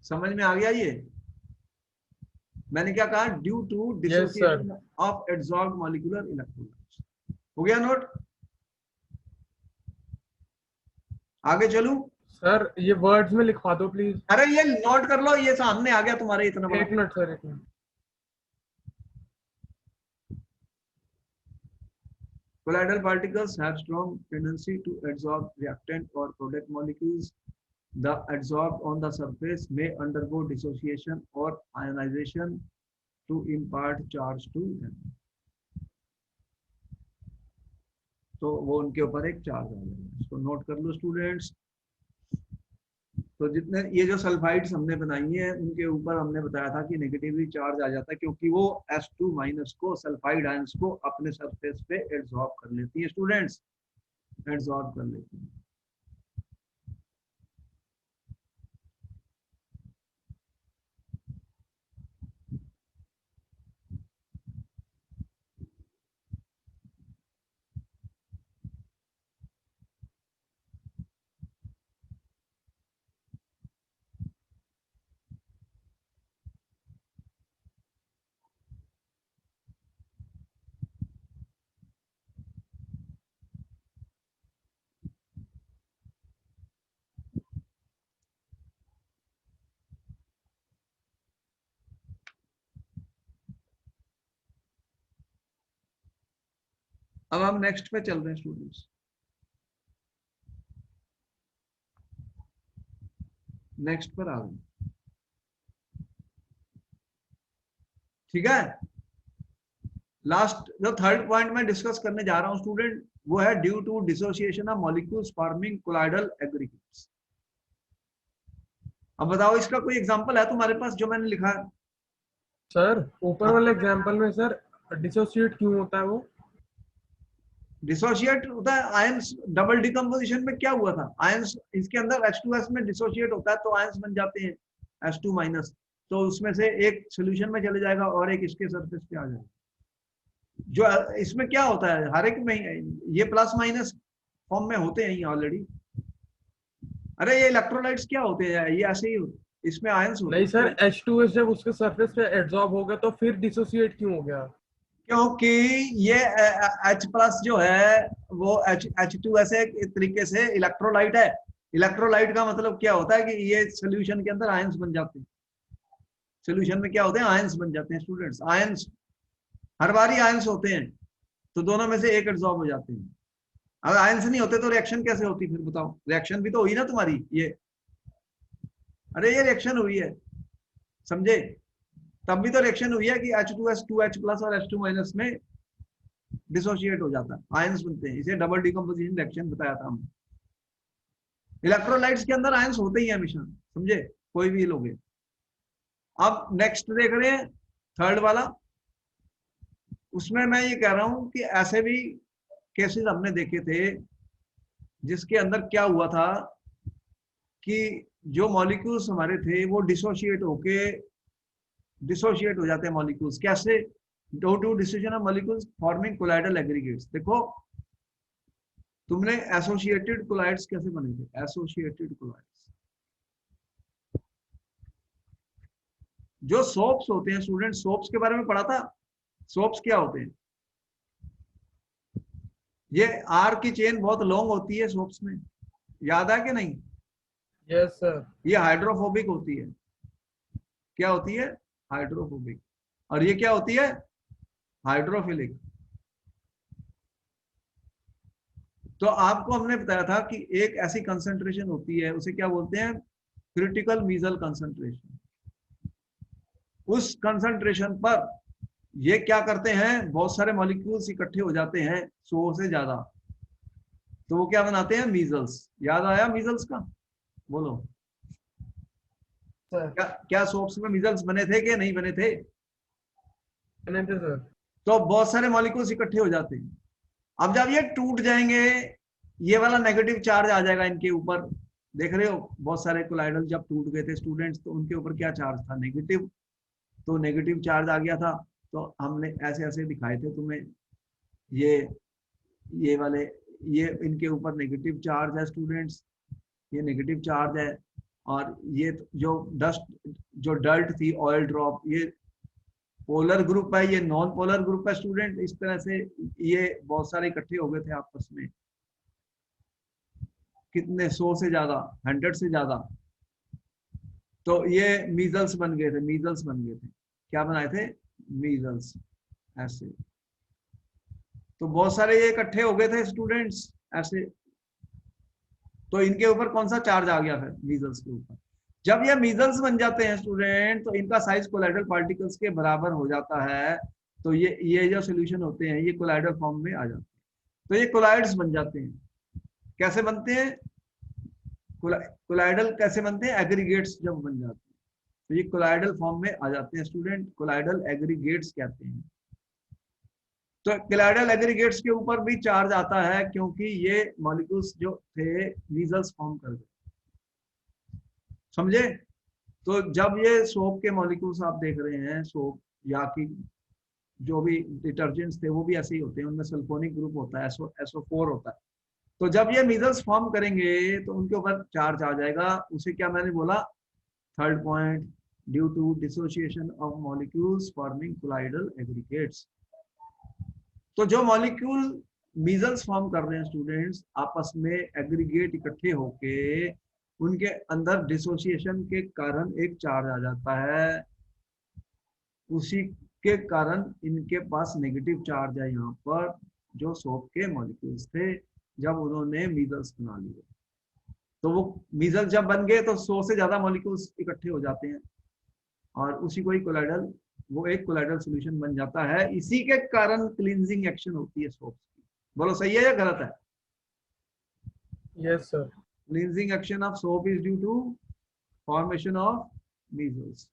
A: समझ में आ गया ये? मैंने क्या कहा? Due to
B: yes sir.
A: Dissociation of adsorbed molecular electrolytes. हो गया नोट? आगे चलूं?
B: सर ये वर्ड्स में लिखवा दो प्लीज।
A: अरे ये नोट कर लो, ये सामने आ गया तुम्हारे इतना बड़ा।
B: 1 minute sir, 1 minute.
A: Colloidal particles have strong tendency to absorb reactant or product molecules. The adsorbed on the surface may undergo dissociation or ionization to impart charge to them. तो वो उनके ऊपर एक चार्ज आ जाएगा, इसको नोट कर लो students. तो जितने ये जो सल्फाइड्स हमने बनाई हैं उनके ऊपर हमने बताया था कि नेगेटिवली चार्ज आ जाता है क्योंकि वो H2- को, सल्फाइड आयंस को अपने सरफेस पे एब्जॉर्ब कर लेती है स्टूडेंट्स, एब्जॉर्ब कर लेती है। अब हम नेक्स्ट पे चल रहे हैं स्टूडेंट्स। नेक्स्ट पर आ गए। ठीक है, लास्ट जो थर्ड पॉइंट में डिस्कस करने जा रहा हूं स्टूडेंट, वो है due to dissociation of molecules forming colloidal aggregates. अब बताओ इसका कोई एग्जांपल है तुम्हारे पास जो मैंने लिखा है?
B: सर ऊपर वाले
A: हाँ,
B: एग्जांपल में सर डिसोसिएट क्यों होता है वो?
A: डिसोशिएट होता है आयंस डबल डिकम्पोजिशन में। क्या हुआ था, आयंस इसके अंदर H2S में डिसोशिएट होता है तो आयंस बन जाते हैं H2 माइनस। तो उसमें से एक सोल्यूशन में चले जाएगा और एक इसके सरफेस पे आ जाएगा। जो इसमें क्या होता है, हर एक में ये प्लस माइनस फॉर्म में होते हैं ऑलरेडी। अरे ये इलेक्ट्रोलाइट्स क्या होते हैं, ये ऐसे ही होते, इसमें आयंस होते
B: नहीं
A: हैं
B: सर,
A: कोई।
B: H2S जब उसके सरफेस पे एब्जॉर्ब हो गया तो फिर डिसोसिएट क्यों हो गया?
A: क्योंकि ये H प्लस जो है वो H2 ऐसे एक तरीके से इलेक्ट्रोलाइट है। इलेक्ट्रोलाइट का मतलब क्या होता है कि ये सोल्यूशन के अंदर आयंस बन जाते हैं। सोल्यूशन में क्या होते हैं, आयंस बन जाते हैं स्टूडेंट्स। आयंस हर बार ही आयंस होते हैं, तो दोनों में से एक एब्जॉर्ब हो जाते हैं। अगर आयंस नहीं होते तो रिएक्शन कैसे होती, फिर बताओ, रिएक्शन भी तो हुई ना तुम्हारी ये। अरे ये रिएक्शन हुई है, समझे? तब भी तो रिएक्शन हुई है कि H2S 2H प्लस और H2 माइनस में डिसोशिएट हो जाता है, आयंस बनते हैं। इसे डबल डिकम्पोजिशन रिएक्शन बताया था हमने। इलेक्ट्रोलाइट्स के अंदर आयंस होते ही है हमेशा, समझे, कोई भी लोगे। अब नेक्स्ट देख रहे हैं, थर्ड वाला। उसमें मैं ये कह रहा हूं कि ऐसे भी केसेस हमने देखे थे जिसके अंदर क्या हुआ था कि जो मॉलिक्यूल्स हमारे थे वो डिसोशिएट हो जाते हैं मॉलिक्यूल्स। कैसे? Due to decision of molecules forming colloidal aggregates. देखो तुमने एसोसिएटेड कोलाइड्स कैसे बने थे, एसोसिएटेड कोलाइड्स जो सोप्स होते हैं स्टूडेंट, सोप्स के बारे में पढ़ा था। सोप्स क्या होते हैं? ये आर की चेन बहुत लॉन्ग होती है सोप्स में, याद है कि नहीं?
B: Yes sir.
A: ये हाइड्रोफोबिक होती है। क्या होती है? हाइड्रोफोबिक। और ये क्या होती है? हाइड्रोफिलिक। तो आपको हमने बताया था कि एक ऐसी कंसंट्रेशन होती है, उसे क्या बोलते हैं, क्रिटिकल मीजल कंसंट्रेशन। उस कंसंट्रेशन पर ये क्या करते हैं, बहुत सारे मॉलिक्यूल्स इकट्ठे हो जाते हैं 100 से ज्यादा, तो वो क्या बनाते हैं, मीजल्स। याद आया मीजल्स का? बोलो।
B: सर
A: क्या क्या सोप्स में मीजल्स बने थे कि नहीं बने थे?
B: मैंने थे सर।
A: तो बहुत सारे मॉलिक्यूल्स इकट्ठे हो जाते हैं। अब जब ये टूट जाएंगे, ये वाला नेगेटिव चार्ज आ जाएगा इनके ऊपर। देख रहे हो बहुत सारे कोलाइडल जब टूट गए थे स्टूडेंट्स, तो उनके ऊपर क्या चार्ज था, नेगेटिव। तो नेगेटिव चार्ज आ गया था, तो हमने ऐसे ऐसे दिखाए थे तुम्हें। ये ये वाले, ये इनके ऊपर नेगेटिव चार्ज है स्टूडेंट्स, ये नेगेटिव चार्ज है। और ये जो डस्ट, जो डर्ट थी, ऑयल ड्रॉप, ये पोलर ग्रुप है, ये नॉन पोलर ग्रुप है स्टूडेंट। इस तरह से ये बहुत सारे इकट्ठे हो गए थे आपस में, कितने 100 से ज्यादा, 100 से ज्यादा। तो ये मीजल्स बन गए थे, मीजल्स बन गए थे। क्या बनाए थे? मीजल्स, ऐसे। तो बहुत सारे ये इकट्ठे हो गए थे स्टूडेंट्स ऐसे। तो इनके ऊपर कौन सा चार्ज आ गया फिर, मीजल्स के ऊपर। जब ये मीजल्स बन जाते हैं स्टूडेंट, तो इनका साइज कोलाइडल पार्टिकल्स के बराबर हो जाता है। तो ये जो सोल्यूशन होते हैं ये कोलाइडल फॉर्म में आ जाते हैं। तो ये कोलाइड्स बन जाते हैं। कैसे बनते हैं कोलाइडल, कैसे बनते हैं, एग्रीगेट्स जब बन जाते हैं तो ये कोलाइडल फॉर्म में आ जाते हैं स्टूडेंट, कोलाइडल एग्रीगेट्स कहते हैं। तो कोलाइडल एग्रीगेट्स के ऊपर भी चार्ज आता है क्योंकि ये मॉलिक्यूल्स जो थे मीजल्स फॉर्म कर गए, समझे? तो जब ये सोप के मॉलिक्यूल्स आप देख रहे हैं, सोप या कि जो भी डिटर्जेंट्स थे वो भी ऐसे ही होते हैं, उनमें सल्फोनिक ग्रुप होता है, SO4 होता है। तो जब ये मीजल्स फॉर्म करेंगे तो उनके ऊपर चार्ज आ जाएगा। उसे क्या मैंने बोला, third point, due to dissociation of molecules forming colloidal aggregates. तो जो मॉलिक्यूल मीजल्स फॉर्म कर रहे हैं स्टूडेंट्स, आपस में एग्रीगेट इकट्ठे होके उनके अंदर डिसोसिएशन के कारण एक चार्ज आ जाता है। उसी के कारण इनके पास नेगेटिव चार्ज है यहाँ पर, जो सोप के मॉलिक्यूल्स थे जब उन्होंने मीजल्स बना लिए। तो वो मीजल्स जब बन गए तो 100 से ज्यादा मॉलिक्यूल्स इकट्ठे हो जाते हैं और उसी को ही कोलाइडल, वो एक कोलाइडल सॉल्यूशन बन जाता है। इसी के कारण क्लींजिंग एक्शन होती है सोप्स की। बोलो सही है या गलत है?
B: Yes sir.
A: Cleansing action of soap is due to formation of micelles.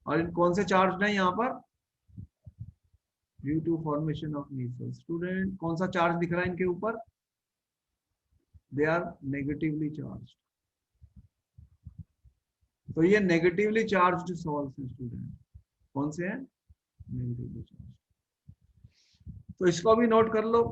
A: और इन कौन से चार्ज है यहाँ पर? Due to formation of micelles. Student कौन सा चार्ज दिख रहा है इनके ऊपर? They are negatively charge. तो ये नेगेटिवली चार्ज्ड सॉल्ट्स हैं स्टूडेंट। कौन से हैं? Negatively charge. तो इसको भी नोट कर लो।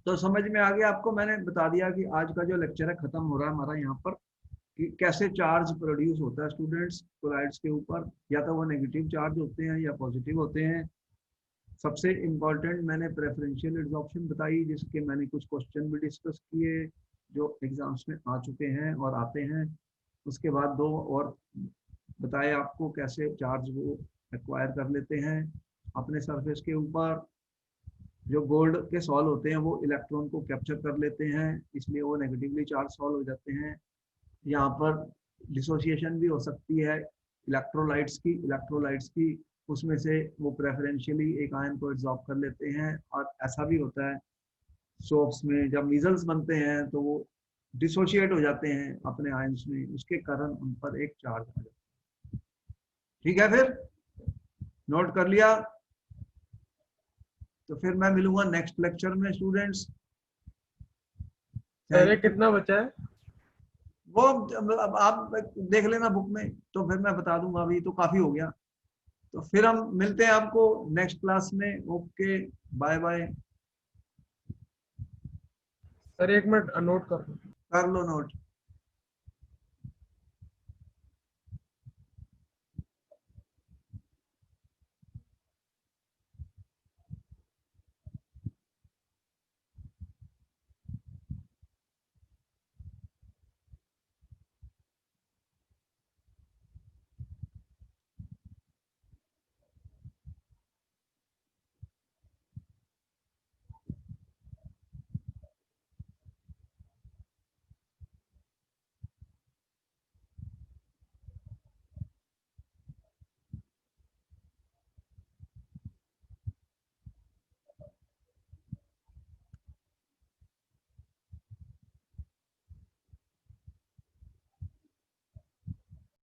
A: तो समझ में आ गया आपको। मैंने बता दिया कि आज का जो लेक्चर है खत्म हो रहा है हमारा यहाँ पर, कि कैसे चार्ज प्रोड्यूस होता है स्टूडेंट्स कोलाइड्स के ऊपर। या तो वो नेगेटिव चार्ज होते हैं या पॉजिटिव होते हैं। सबसे इम्पोर्टेंट मैंने प्रेफरेंशियल एब्जॉर्प्शन बताई, जिसके मैंने कुछ क्वेश्चन भी डिस्कस किए जो एग्जाम्स में आ चुके हैं और आते हैं। उसके बाद दो और बताए आपको कैसे चार्ज वो एक्वायर कर लेते हैं अपने सरफेस के ऊपर। जो गोल्ड के सॉल होते हैं वो इलेक्ट्रॉन को कैप्चर कर लेते हैं, इसलिए वो नेगेटिवली चार्ज सॉल हो जाते हैं। यहाँ पर डिसोसिएशन भी हो सकती है इलेक्ट्रोलाइट्स की, उसमें से वो प्रेफरेंशियली एक आयन को एब्जॉर्ब कर लेते हैं। और ऐसा भी होता है सोप्स में, जब मीजल्स बनते हैं तो वो डिसोशिएट हो जाते हैं अपने आयंस में, उसके कारण उन पर एक चार्ज आ जाता है। ठीक है, फिर नोट कर लिया। तो फिर मैं मिलूंगा नेक्स्ट लेक्चर में स्टूडेंट्स।
B: कितना बचा है?
A: वो अब आप देख लेना बुक में, तो फिर मैं बता दूंगा। अभी तो काफी हो गया। तो फिर हम मिलते हैं आपको नेक्स्ट क्लास में। Okay, bye bye.
B: सर एक मिनट नोट कर लो।
A: कर लो नोट।